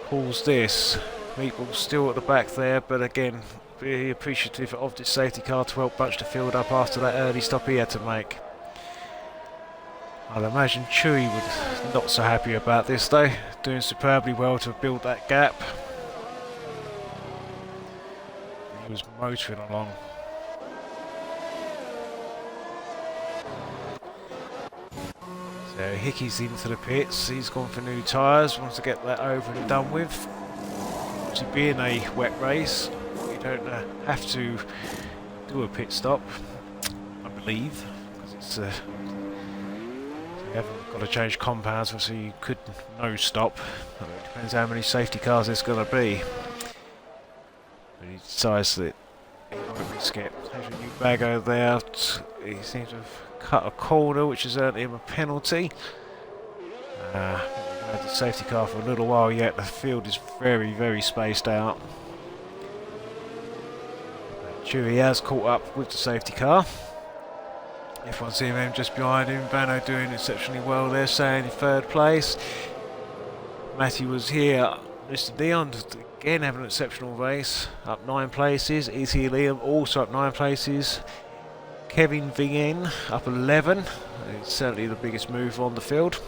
caused this. Meatball's still at the back there, but again, really appreciative of this safety car to help bunch the field up after that early stop he had to make. I'd imagine Chewy was not so happy about this though, doing superbly well to build that gap. He was motoring along. So Hickey's into the pits, he's gone for new tyres, wants to get that over and done with. Obviously being a wet race, you don't have to do a pit stop, I believe, because it's you haven't got to change compounds, so you could no stop. It depends how many safety cars there's going to be. But he decides that he won't risk it. There's a new baggo there, he seems to have cut a corner, which has earned him a penalty. We've had the safety car for a little while yet. The field is very spaced out. Chewy has caught up with the safety car. F1 CMM just behind him. Vano doing exceptionally well there, staying in third place. Matty was here. Mr. Dion again having an exceptional race, up 9 places. Easy Liam also up 9 places. Kevin VN up 11. It's certainly the biggest move on the field.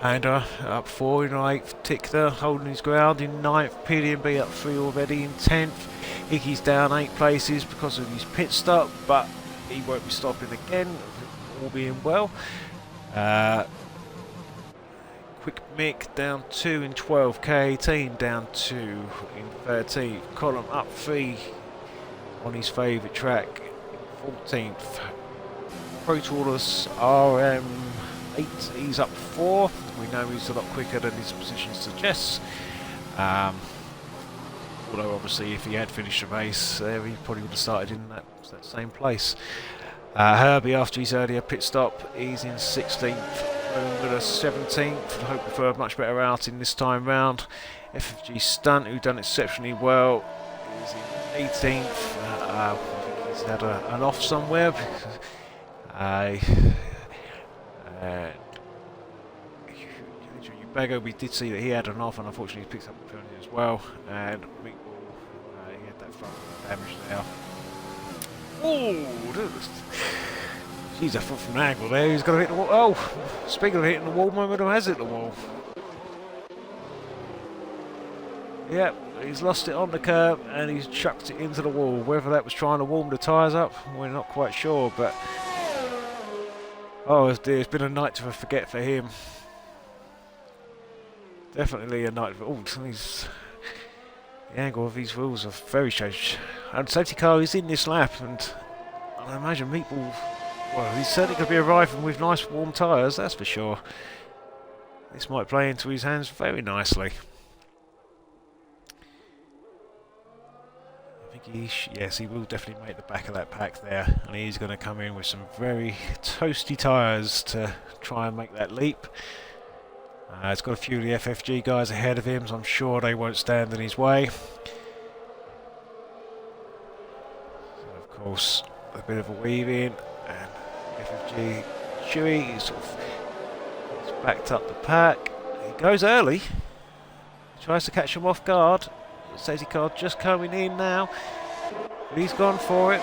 Panda up 4 in 8th. Tickler holding his ground in 9th. PDMB up 3 already in 10th. Hickey's down 8 places because of his pit stop, but he won't be stopping again, all being well. Quick Mick down 2 in 12th. K18 down 2 in 13th. Column up 3 on his favourite track, 14th. Pro Taurus RM8, he's up 4. We know he's a lot quicker than his position suggests. Although obviously if he had finished the race, he probably would have started in that same place. Herbie, after his earlier pit stop, he's in 16th. Over 17th, hoping for a much better outing this time round. FFG Stunt, who done exceptionally well, is in 18th. I think he's had an off somewhere. Baggo, we did see that he had an off, and unfortunately he picked up a penalty as well. And Meatball, he had that front damage there. Oh, jeez, I thought from an angle there he's going to hit the wall. Oh, speaking of hitting the wall, Momentum has hit the wall. Yep, he's lost it on the curb and he's chucked it into the wall. Whether that was trying to warm the tyres up, we're not quite sure, but oh dear, it's been a night to forget for him. Definitely a night for... Oh, the angle of these wheels are very strange. And safety car is in this lap, and I imagine Meatball... Well, he's certainly going to be arriving with nice warm tyres, that's for sure. This might play into his hands very nicely. I think yes, he will definitely make the back of that pack there, and he's going to come in with some very toasty tyres to try and make that leap. He's got a few of the FFG guys ahead of him, so I'm sure they won't stand in his way. So of course, a bit of a weave in, and FFG Chewy, he's backed up the pack. He goes early. Tries to catch him off guard. Safety car just coming in now. But he's gone for it.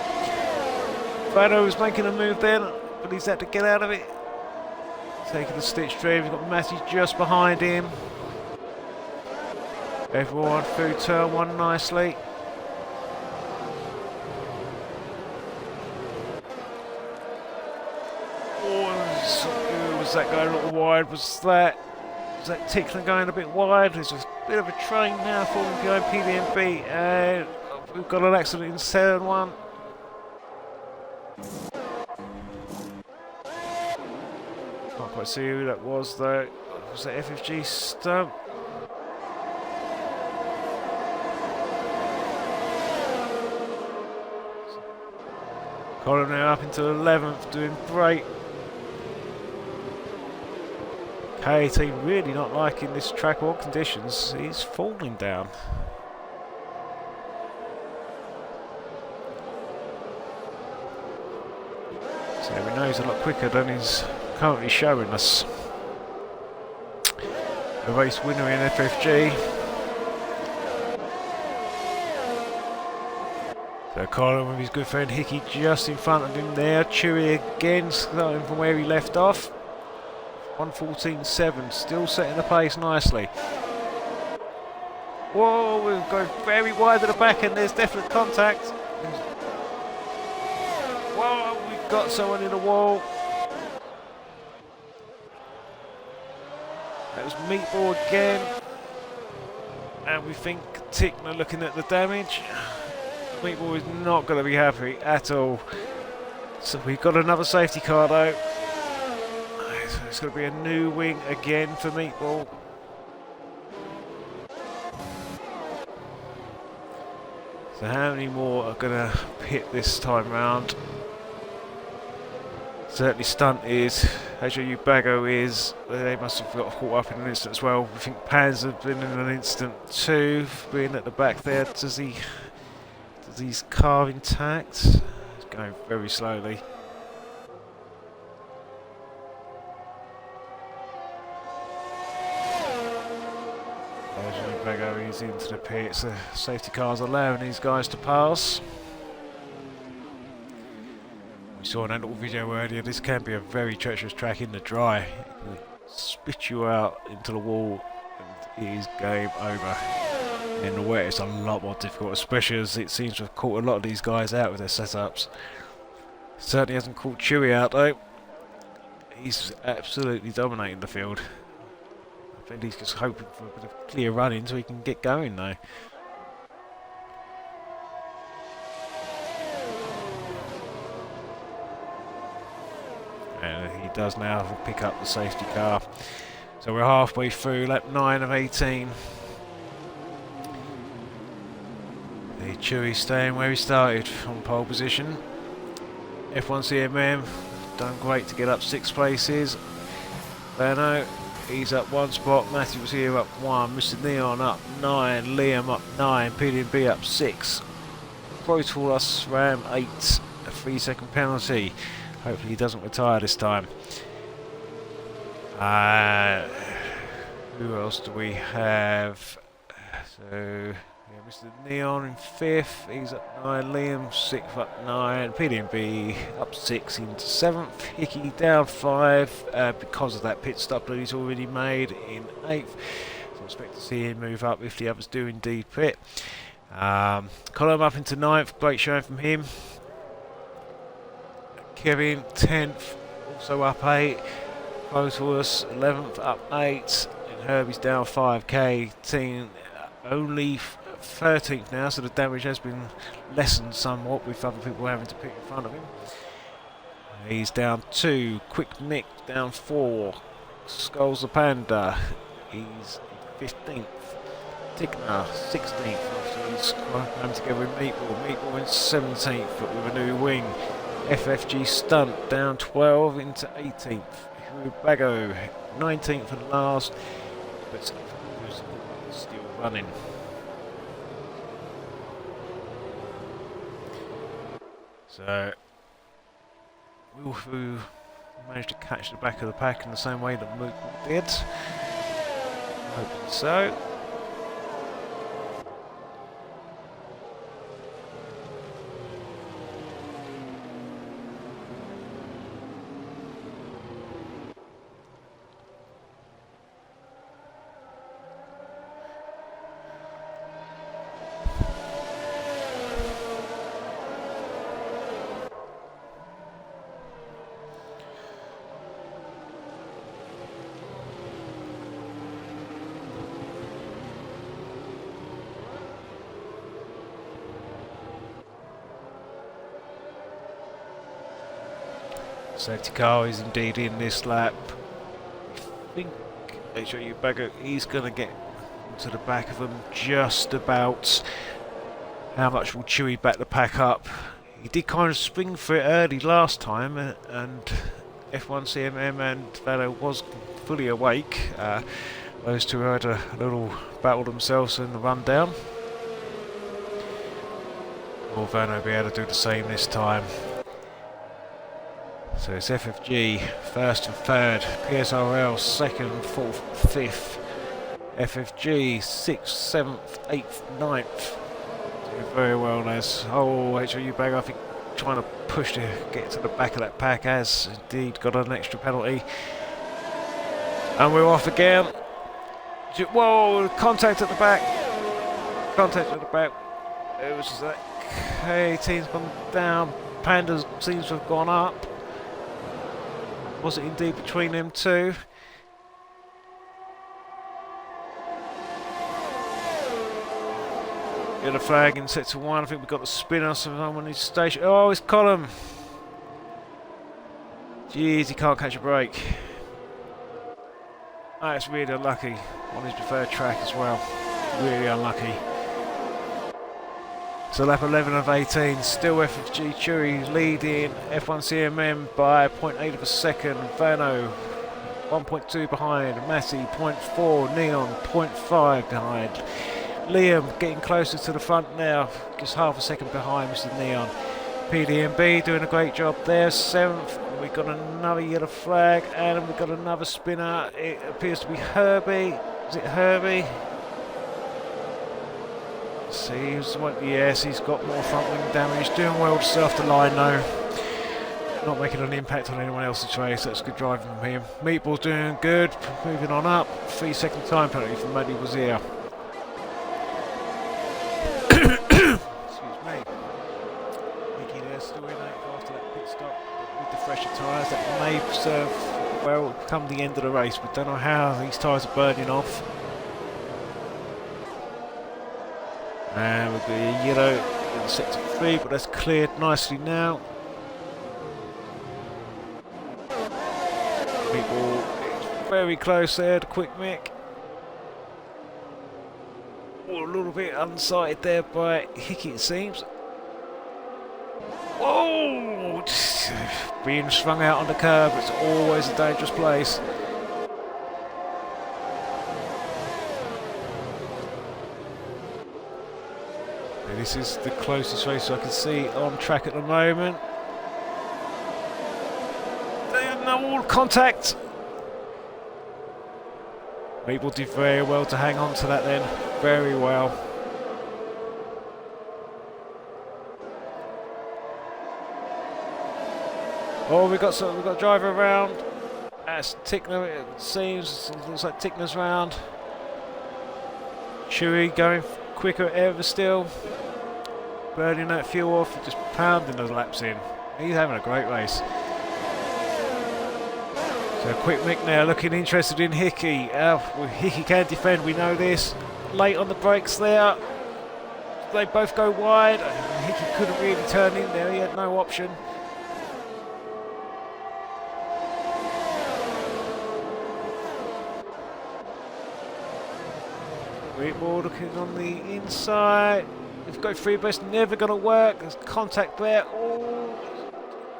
Vano was making a move then, but he's had to get out of it. Taking the stitch drive. He's got Matthew just behind him. Everyone through turn one nicely. Was that going a little wide? Was that Tickler going a bit wide? There's a bit of a train now falling behind PDMB, and we've got an accident in turn one. Can't quite see who that was though. Was that FFG Stump? Colin now up into 11th, doing great. KT really not liking this track or conditions. He's falling down. So we know he's a lot quicker than he's currently showing us. The race winner in FFG. So Colin with his good friend Hickey just in front of him there. Chewy again, starting from where he left off. 1:14.7, still setting the pace nicely. Whoa, we've gone very wide at the back and there's definite contact. Whoa, we've got someone in the wall. That was Meatball again. And we think Tickner looking at the damage. Meatball is not going to be happy at all. So we've got another safety car though. So it's going to be a new wing again for Meatball. So how many more are going to pit this time round? Certainly Stunt is, HOU Bago is, they must have got caught up in an instant as well. I think Pans have been in an instant too, being at the back there. Does his car intact? It's going very slowly. HOU Bago is into the pits. The safety car's allowing these guys to pass. We saw in that little video earlier, this can be a very treacherous track in the dry. It can spit you out into the wall and it is game over. In the wet it's a lot more difficult, especially as it seems to have caught a lot of these guys out with their setups. Certainly hasn't caught Chewy out though. He's absolutely dominating the field. I think he's just hoping for a bit of clear running so he can get going though. And he does now pick up the safety car. So we're halfway through lap 9 of 18. The Chewy staying where he started on pole position. F1 CMM done great to get up 6 places. Leno, he's up 1 spot. Matthew was here up 1. Mr. Neon up 9. Liam up 9. PDB up 6. Protoss Ram 8. A 3-second penalty. Hopefully he doesn't retire this time. Who else do we have? So, yeah, Mr. Neon in 5th. He's up 9. Liam 6th up 9. PDB up 6 into 7th. Hickey down 5 because of that pit stop that he's already made in 8th. So I expect to see him move up if the others do indeed pit. Colin up into 9th. Great showing from him. Kevin 10th, also up 8. Protoss 11th, up 8. And Herbie's down 5k. Team only 13th now, so the damage has been lessened somewhat with other people having to pit in front of him. He's down 2. Quick Nick down 4. Skulls the Panda. He's 15th. Tickner 16th. After he's come together with Meatball. Meatball in 17th, but with a new wing. FFG Stunt down 12 into 18th. Bago 19th and last, but still running. So who managed to catch the back of the pack in the same way that Mook did. Hoping so. Safety car is indeed in this lap. I think HRU Bagger, he's going to get to the back of them just about. How much will Chewy back the pack up? He did kind of spring for it early last time, and F1 CMM and Valo was fully awake. Those two had a little battle themselves in the rundown. Will Vano be able to do the same this time? So it's FFG first and third, PSRL second, fourth, fifth, FFG sixth, seventh, eighth, ninth. Doing very well, Les. Oh, HRU Bagger, I think, trying to push to get to the back of that pack, has indeed got an extra penalty. And we're off again. Whoa, contact at the back. Contact at the back. It was that K18's gone down. Pandas seems to have gone up. Was it indeed between them two? Get a flag in set to 1. I think we've got the spinner, so someone needs to station. Oh, it's Colin. Jeez, he can't catch a break. That's really unlucky on his preferred track as well. Really unlucky. So lap 11 of 18, still FFG Chewy leading F1 CMM by 0.8 of a second. Vano 1.2 behind. Matty 0.4. Neon 0.5 behind. Liam getting closer to the front now, just half a second behind Mr. Neon. PDMB doing a great job there, 7th. We've got another yellow flag and we've got another spinner. It appears to be Herbie. Is it Herbie? See, yes, he's got more front wing damage. Doing well to start the line though. Not making an impact on anyone else's race. That's good driving from him. Meatball's doing good. Moving on up. 3-second time penalty from Maddie Wazier. Excuse me. Nicky there still in after that pit stop. But with the fresher tyres, that may serve well come the end of the race. We don't know how these tyres are burning off. And with the yellow in sector 3, but that's cleared nicely now. People very close there to Quick Mick. Oh, a little bit unsighted there by Hickey, it seems. Whoa! Being swung out on the curb, it's always a dangerous place. This is the closest race I can see on track at the moment. No contact. People did very well to hang on to that then. Very well. Oh, we've got a driver around. That's Tickner, it seems. It looks like Tickner's round. Chewy going quicker ever still. Burning that fuel off, just pounding those laps in. He's having a great race. So Quick Mick now looking interested in Hickey. Well, Hickey can defend, we know this. Late on the brakes there. They both go wide. Hickey couldn't really turn in there, he had no option. We're looking on the inside. If go free best, never going to work. There's contact there. Oh,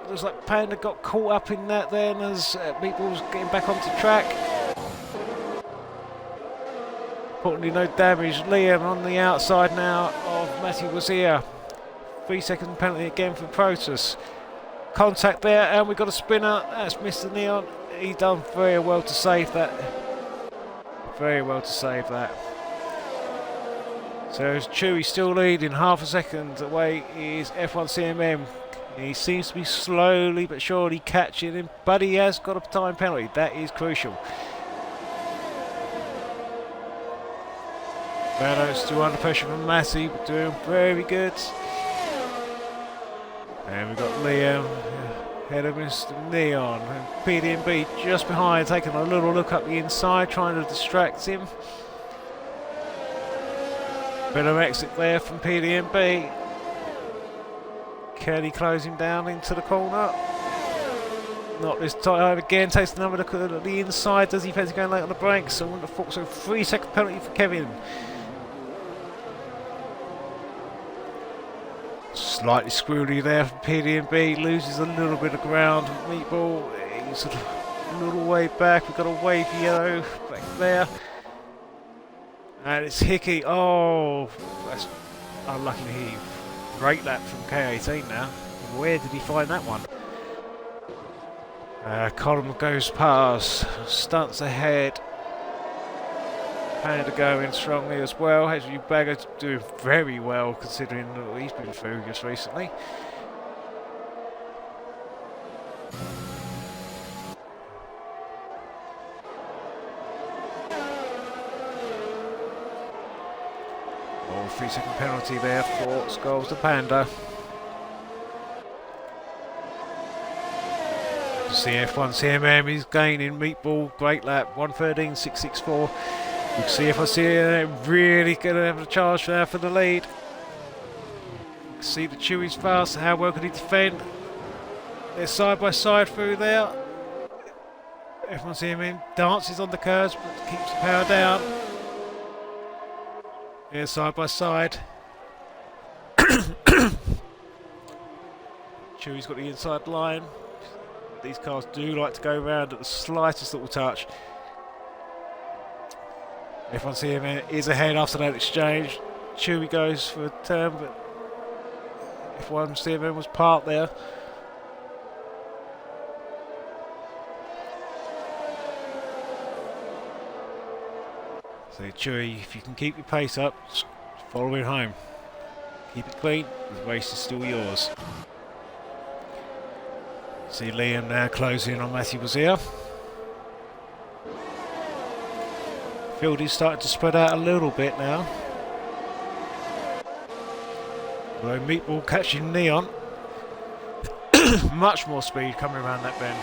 looks like Panda got caught up in that then as Meatball's getting back onto track. Importantly, no damage. Liam on the outside now of Matty Wazier. 3-second penalty again for Protus. contact there, and we've got a spinner. That's Mr. Neon. He done very well to save that. Very well to save that. So Chewy still leading, half a second away is F1 CMM. He seems to be slowly but surely catching him, but he has got a time penalty. That is crucial. Vano's still under pressure from Massey, but doing very good. And we've got Liam ahead of Mr. Neon. And PDMB just behind, taking a little look up the inside, trying to distract him. Bit of exit there from PDMB. Can he close him down into the corner? Not this time again. Takes another look at the inside. Does he fancy going late on the brakes? So I wouldn't have thought so. 3-second penalty for Kevin. Slightly squirrely there from PDMB. Loses a little bit of ground. Meatball, he's sort of a little way back. We've got a wave yellow back there. And it's Hickey. Oh, that's unlucky to heave. Great lap from K18 now. Where did he find that one? Column goes past. Stunts ahead. Panda going strongly as well. Actually, Bagger's doing very well considering what he's been through just recently. Oh, 3-second penalty there for Skulls the Panda. CF1 CMM is gaining. Meatball, great lap, 1:13.664. You can see if I see it, really going to have a charge there for the lead. You can see the Chewy's fast. How well can he defend? They're side by side through there. Everyone see him in. Dances on the curves, but keeps the power down. They're side by side. Chewy's got the inside line. These cars do like to go around at the slightest little touch. F1 CMM is ahead after that exchange. Chewy goes for a turn, but F1 CMM was parked there. So Chewy, if you can keep your pace up, just follow it home. Keep it clean, the race is still yours. See Liam now closing on Matthew Bazir. Field is starting to spread out a little bit now. Although Meatball catching Neon. Much more speed coming around that bend.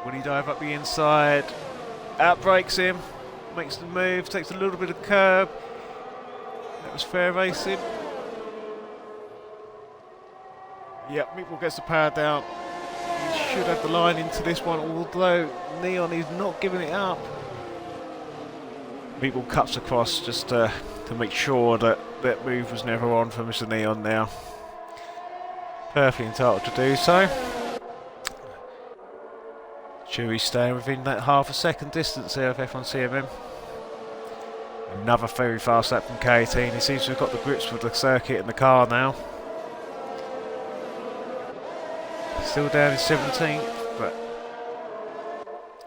When he dive up the inside, outbrakes him, makes the move, takes a little bit of curb. That was fair racing. Yep, Meatball gets the power down. He should have the line into this one, although Neon is not giving it up. Meatball cuts across just to make sure that that move was never on for Mr. Neon now. Perfectly entitled to do so. Chewy staying within that half a second distance there of F1 CMM. Another very fast lap from K18. He seems to have got the grips with the circuit and the car now. Still down in 17th, but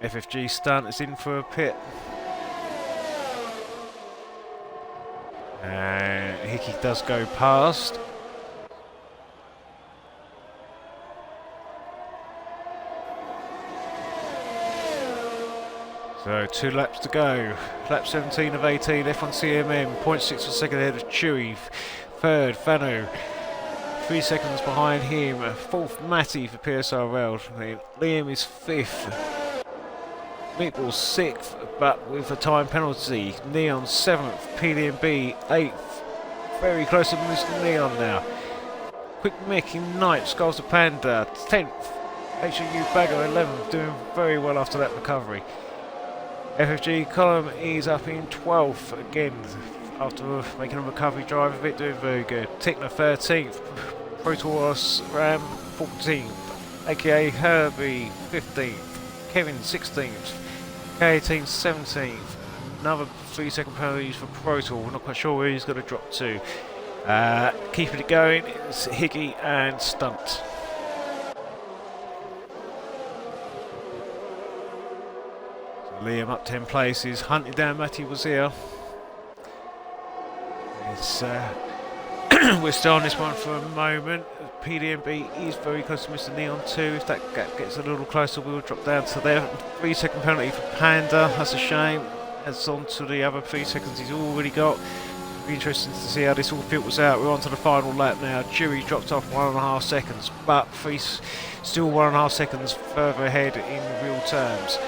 FFG stunt is in for a pit. And Hickey does go past. So 2 laps to go. Lap 17 of 18, F1 CMM, 0.6 of a second ahead of Chewy. Third, Fanu. 3 seconds behind him. Fourth, Matty for PSRL. Liam is 5th. Meatball 6th, but with a time penalty. Neon 7th. PDMB 8th. Very close to Mr. Neon now. Quick Mick in 9th. Skulls the Panda 10th. HU Bagger 11th. Doing very well after that recovery. FFG Column is up in 12th again. After making a recovery drive of it, doing very good. Tickler 13th, Protoros Ram 14th, aka Herbie 15th, Kevin 16th, K18 17th. Another 3-second penalties for Proto. We're not quite sure where he's going to drop to. Keeping it going is Higgy and Stunt. Liam up 10 places, hunting down Matty Wazir. We're still on this one for a moment. PDMB is very close to Mr. Neon too. If that gap gets a little closer, we'll drop down to there. 3-second penalty for Panda, that's a shame. Adds on to the other 3 seconds he's already got. It'll be interesting to see how this all filters out. We're on to the final lap now. Jury dropped off 1.5 seconds, but still 1.5 seconds further ahead in real terms.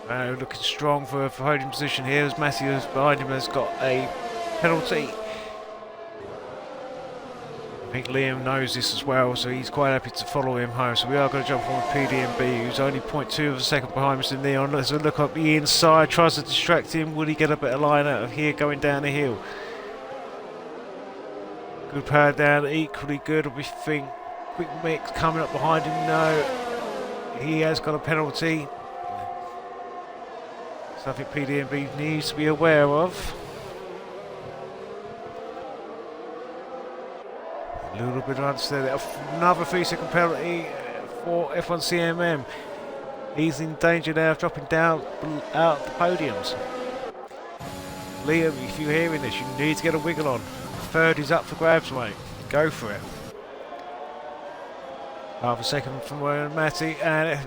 Looking strong for podium position here as Matthews behind him has got a penalty. I think Liam knows this as well, so he's quite happy to follow him home. So we are going to jump on with PDMB, who's only 0.2 of a second behind Mr. Neon. Let's look up the inside, tries to distract him. Will he get a better line out of here going down the hill? Good power down, equally good, we think. Quick Mix coming up behind him, no. He has got a penalty. Something PDMB needs to be aware of. A little bit unsteady. Another 3-second penalty for F1 CMM. He's in danger now of dropping down out the podiums. Liam, if you're hearing this, you need to get a wiggle on. Third is up for grabs, mate. Go for it. Half a second from Matty, and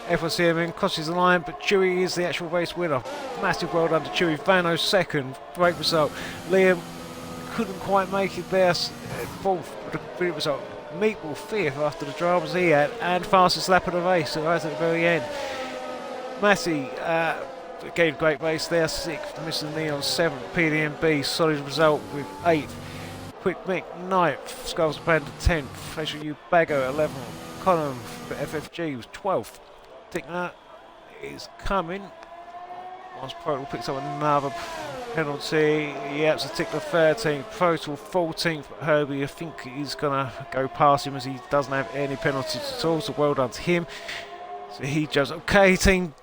F1 CMM crosses the line, but Chewy is the actual race winner. Massive well done to Chewy. Vano second, great result. Liam couldn't quite make it there, fourth, but a great result. Meatball fifth after the dramas he had, and fastest lap of the race, so right at the very end. Matty, again, great race there, sixth. Mr. Neon seventh. PDMB, solid result with eighth. Quick Mick, 9th, Skulls Panda 10th, Facial U Bago 11th, Column for FFG was 12th. Think that is coming. Once Protal picks up another penalty, yeah, it's a Tickler 13th, Protal 14th, but Herbie I think he's going to go past him as he doesn't have any penalties at all, so well done to him. So he just, okay, team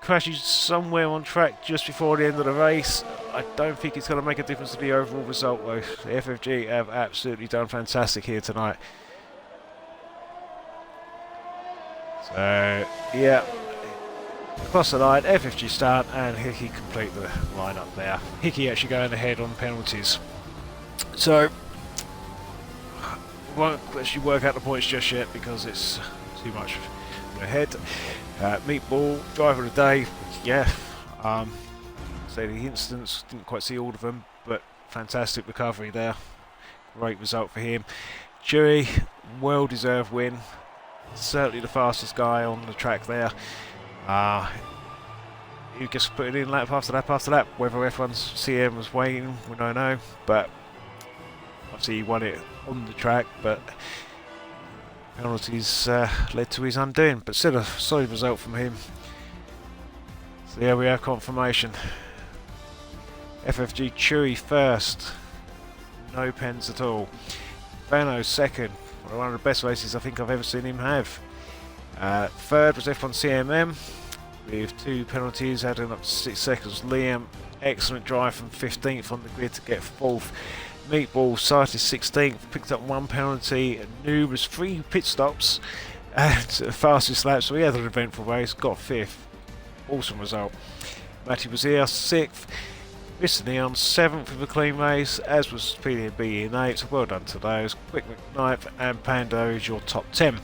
crashes somewhere on track just before the end of the race. I don't think it's going to make a difference to the overall result though. The FFG have absolutely done fantastic here tonight. So yeah, across the line, FFG start and Hickey complete the lineup there. Hickey actually going ahead on penalties. So we won't actually work out the points just yet because it's too much ahead. Meatball, driver of the day, yeah. Say the instance, didn't quite see all of them, but fantastic recovery there. Great result for him. Jury, well deserved win. Certainly the fastest guy on the track there. He just put it in lap after lap after lap. Whether F1's CM was waiting, we don't know, but obviously he won it on the track, but penalties led to his undoing, but still a solid result from him. So there we have confirmation. FFG Chewy first, no pens at all. Vano second, one of the best races I think I've ever seen him have. Third was F1 CMM with 2 penalties adding up to 6 seconds. Liam, excellent drive from 15th on the grid to get 4th. Meatball started 16th, picked up 1 penalty, and numerous 3 pit stops and fastest lap, so he had an eventful race, got 5th. Awesome result. Matty was here 6th. Mr. Neon 7th with a clean race, as was PDB in 8th, so well done to those. Quick 9th, and Pando is your top 10.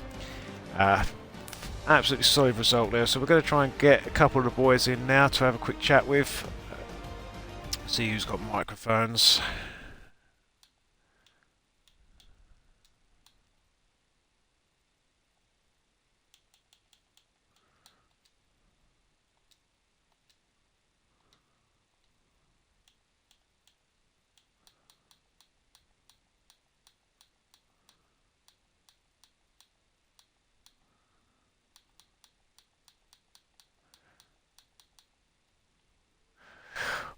Absolutely solid result there, so we're going to try and get a couple of the boys in now to have a quick chat with. See who's got microphones.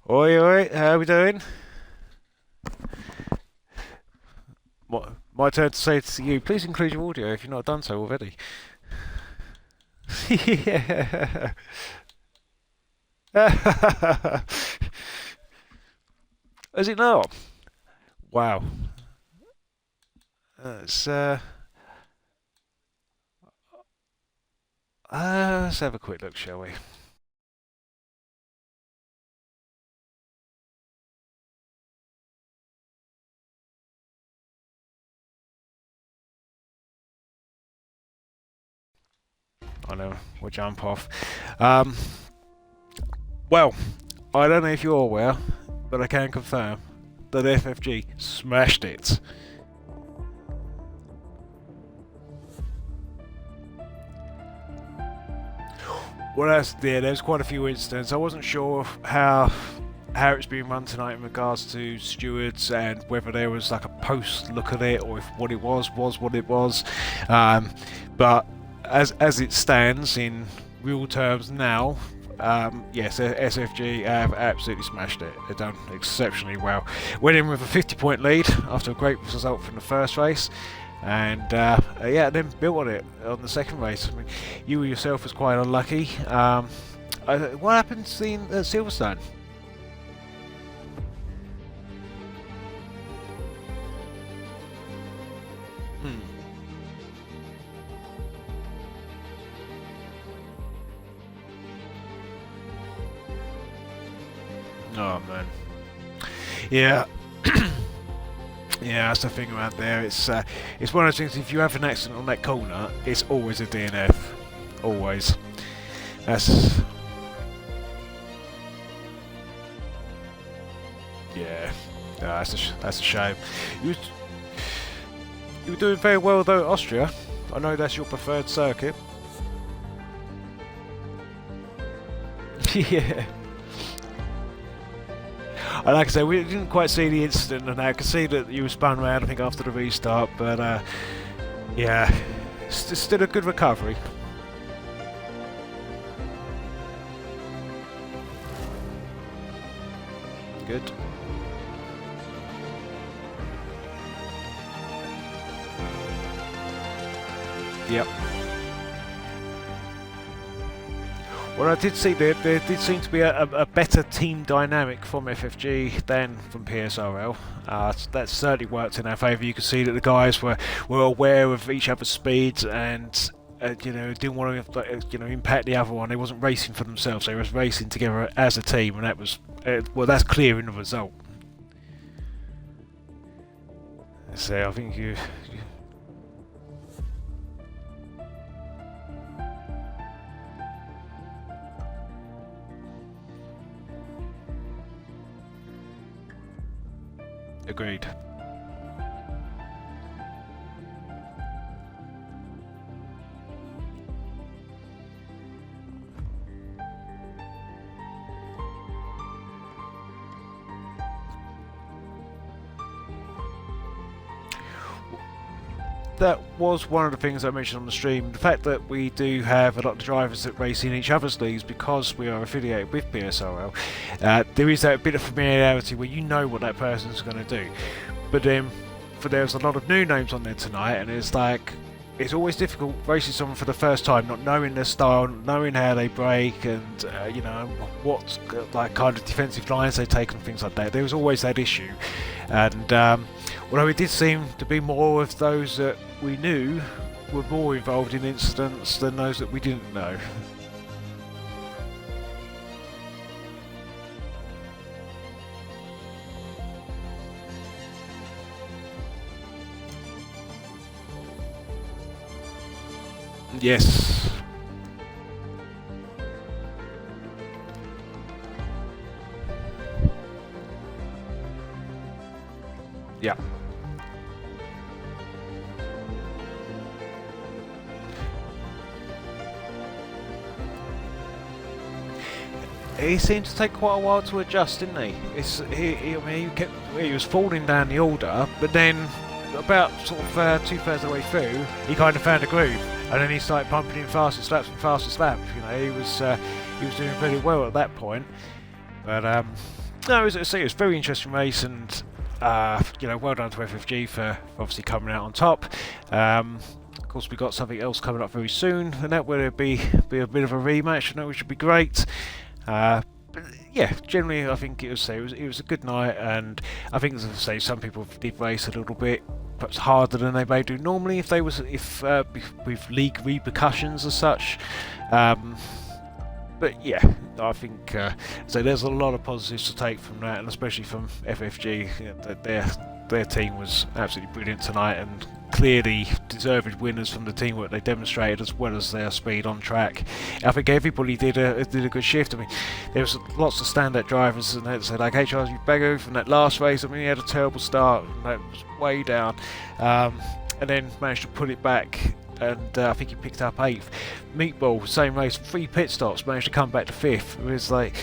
Oi, oi, how are we doing? My turn to say to you, please include your audio if you've not done so already. Yeah. Is it not? Wow. Let's let's have a quick look, shall we? I know, we'll jump off. Well, I don't know if you're aware, but I can confirm that FFG smashed it. Well, there's quite a few incidents. I wasn't sure how it's being run tonight in regards to stewards and whether there was like a post look at it or if what it was what it was. But as it stands in real terms now, yes, SFG have absolutely smashed it. They've done exceptionally well. Went in with a 50-point lead after a great result from the first race. And yeah, then built on it on the second race. I mean, you yourself was quite unlucky. What happened in Silverstone? Hmm. Oh man. Yeah. Yeah, that's the thing about there. It's one of those things. If you have an accident on that corner, it's always a DNF. Always. That's yeah. No, that's a shame. You were doing very well though at Austria. I know that's your preferred circuit. Yeah. And like I say, we didn't quite see the incident, and I could see that you were spun around, I think, after the restart, but yeah, still a good recovery. Good. Yep. Well, I did see there did seem to be a better team dynamic from FFG than from PSRL. That certainly worked in our favour. You could see that the guys were aware of each other's speeds and you know, didn't want to you know, impact the other one. They wasn't racing for themselves. They was racing together as a team, and that was well, that's clear in the result. So I think you agreed. That was one of the things I mentioned on the stream. The fact that we do have a lot of drivers that race in each other's leagues because we are affiliated with PSRL, there is that bit of familiarity where you know what that person's going to do. But then, there's a lot of new names on there tonight, and it's like, it's always difficult racing someone for the first time, not knowing their style, not knowing how they brake, and you know, what like kind of defensive lines they take and things like that. There was always that issue, and although it did seem to be more of those that we knew were more involved in incidents than those that we didn't know. Yes. Yeah. He seemed to take quite a while to adjust, didn't he? I mean, he was falling down the order, but then about sort of 2/3 of the way through, he kind of found a groove, and then he started pumping in faster slaps and faster slaps. You know, he was doing really well at that point. But no, it was a very interesting race, and you know, well done to FFG for obviously coming out on top. Of course, we got something else coming up very soon, and that will be a bit of a rematch. I know, which should be great. but yeah, generally I think it was a good night, and I think, as I say, some people did race a little bit perhaps harder than they may do normally with league repercussions as such. But yeah, I think so. There's a lot of positives to take from that, and especially from FFG. That their team was absolutely brilliant tonight, and clearly deserved winners from the teamwork they demonstrated, as well as their speed on track. I think everybody did a good shift. I mean, there was lots of standout drivers, and so like HRG Bego from that last race. I mean, he had a terrible start, and that was way down, and then managed to pull it back. And I think he picked up 8th. Meatball, same race, 3 pit stops, managed to come back to 5th. It was like,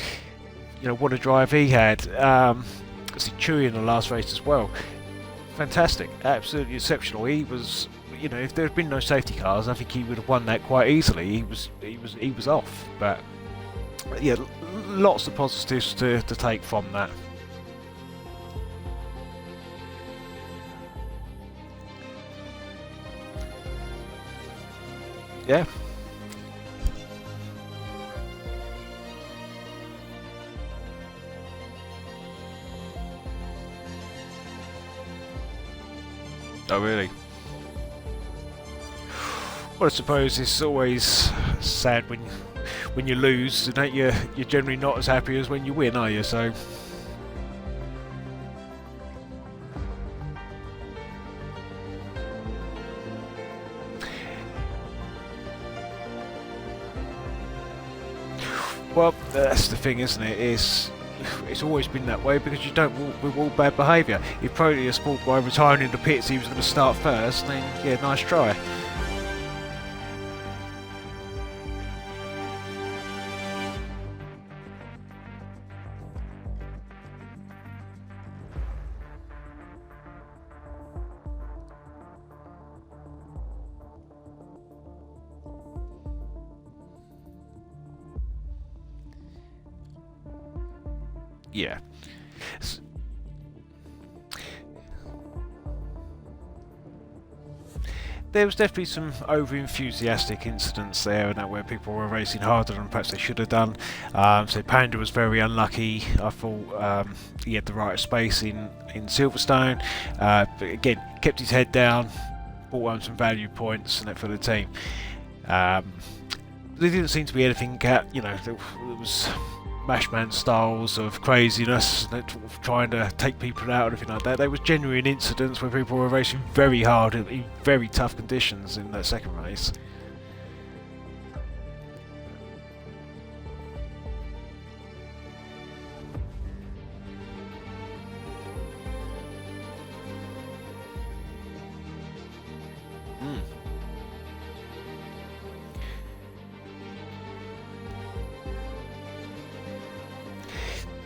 what a drive he had. See Chewy in the last race as well. Fantastic, absolutely exceptional. He was, if there had been no safety cars, I think he would have won that quite easily. He was off, but yeah, lots of positives to take from that. Yeah. Oh really? Well, I suppose it's always sad when you lose, and you're generally not as happy as when you win, are you? So. Well, that's the thing, isn't it? It's always been that way, because you don't walk with all bad behaviour. If Proteus thought by retiring in the pits he was going to start first, then yeah, nice try. Yeah. There was definitely some over-enthusiastic incidents there, and that where people were racing harder than perhaps they should have done. So Panda was very unlucky. I thought he had the right space in Silverstone, but again kept his head down, brought home some value points, and that for the team. There didn't seem to be anything. There was Mashman styles of craziness, trying to take people out or anything like that. There was genuine incidents where people were racing very hard in very tough conditions in that second race.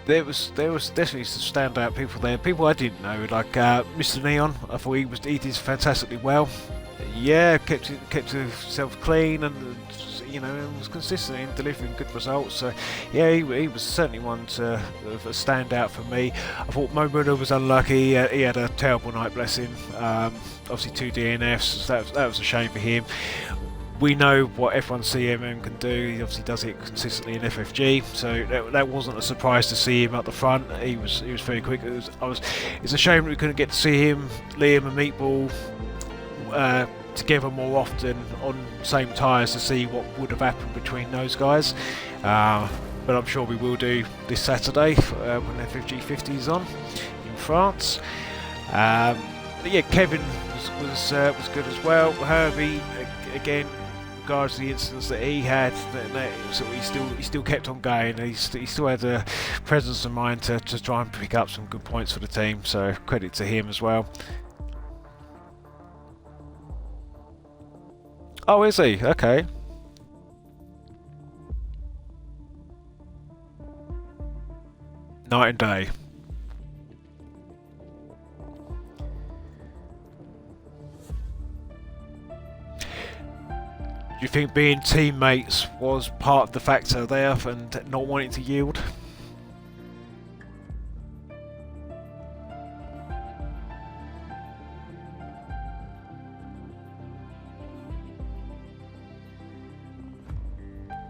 There was definitely some standout people there. People I didn't know, like Mr. Neon. I thought he did fantastically well. Yeah, kept himself clean, and was consistent in delivering good results. So yeah, he was certainly one to stand out for me. I thought Momura was unlucky. He had a terrible night, bless him. Obviously 2 DNFs. So that was a shame for him. We know what F1 CMM can do. He obviously does it consistently in FFG, so that wasn't a surprise to see him at the front. He was very quick. It's a shame that we couldn't get to see him, Liam and Meatball together more often on same tyres to see what would have happened between those guys. But I'm sure we will do this Saturday when FFG 50 is on in France. But yeah, Kevin was good as well. Herbie again. Regards to the incidents that he had, so he still kept on going. He still had the presence of mind to try and pick up some good points for the team. So credit to him as well. Oh, is he? Okay. Night and day. Do you think being teammates was part of the factor there and not wanting to yield?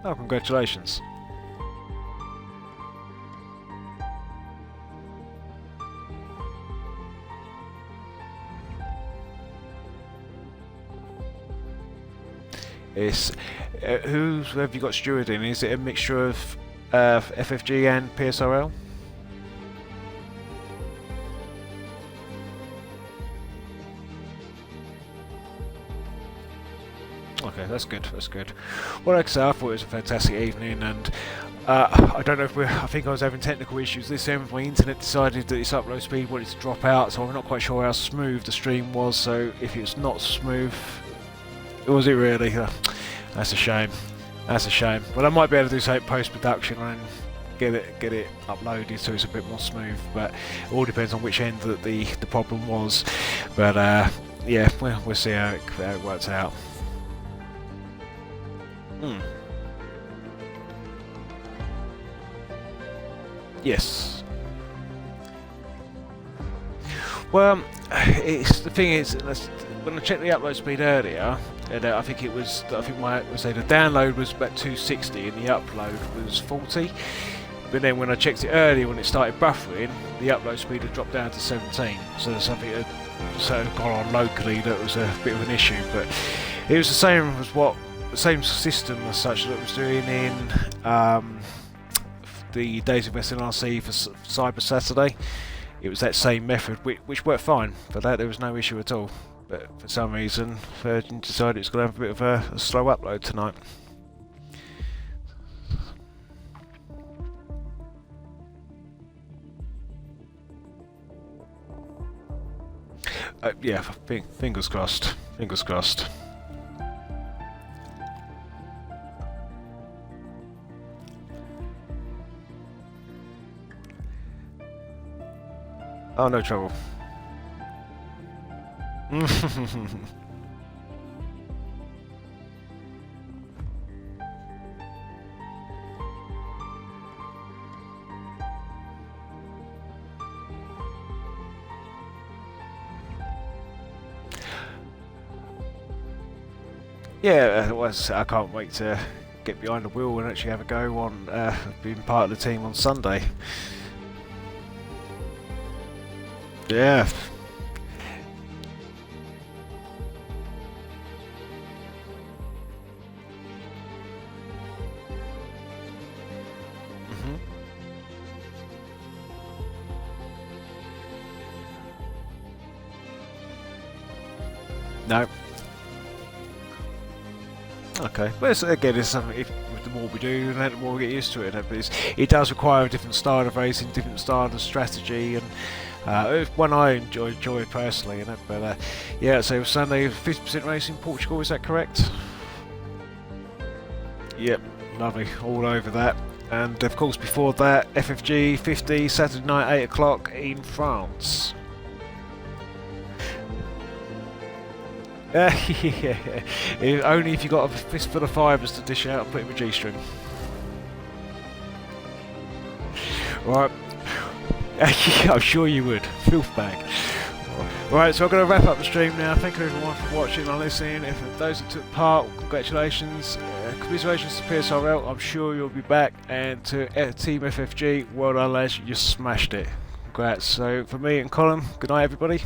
Oh, congratulations. It's who have you got stewarding? Is it a mixture of FFG and PSRL? Okay, that's good. That's good. Well, like I said, I thought it was a fantastic evening, and I don't know if I think I was having technical issues this end. My internet decided that its upload speed wanted to drop out, so I'm not quite sure how smooth the stream was. So if it's not smooth, was it really? That's a shame. That's a shame. But I might be able to do something post-production and get it uploaded so it's a bit more smooth. But it all depends on which end that the problem was. But yeah, we'll see how it works out. Yes. Well, the thing is, when I checked the upload speed earlier, and I think the download was about 260 and the upload was 40. But then when I checked it earlier, when it started buffering, the upload speed had dropped down to 17. So there's something that had gone on locally that was a bit of an issue. But it was the same system as such that it was doing in the Days of SNRC for Cyber Saturday. It was that same method, which worked fine. For that, there was no issue at all. But for some reason, Virgin decided it's going to have a bit of a slow upload tonight. Yeah, fingers crossed. Fingers crossed. Oh, no trouble. Yeah, I can't wait to get behind the wheel and actually have a go on being part of the team on Sunday. Yeah. No. Okay, but again, it's something. The more we do, the more we get used to it. But it does require a different style of racing, different style of strategy, and one I enjoy personally. You know, but yeah, so Sunday 50% racing Portugal. Is that correct? Yep, lovely, all over that. And of course, before that, FFG 50 Saturday night 8 o'clock in France. Yeah, only if you got a fistful of fibres to dish out and put in a G-string. Right, I'm sure you would. Filth bag. Right, so I'm going to wrap up the stream now. Thank you everyone for watching and listening. If those that took part, congratulations. Commiserations to PSRL. I'm sure you'll be back. And to Team FFG, well done lads, you smashed it. Congrats. So for me and Colin, good night everybody.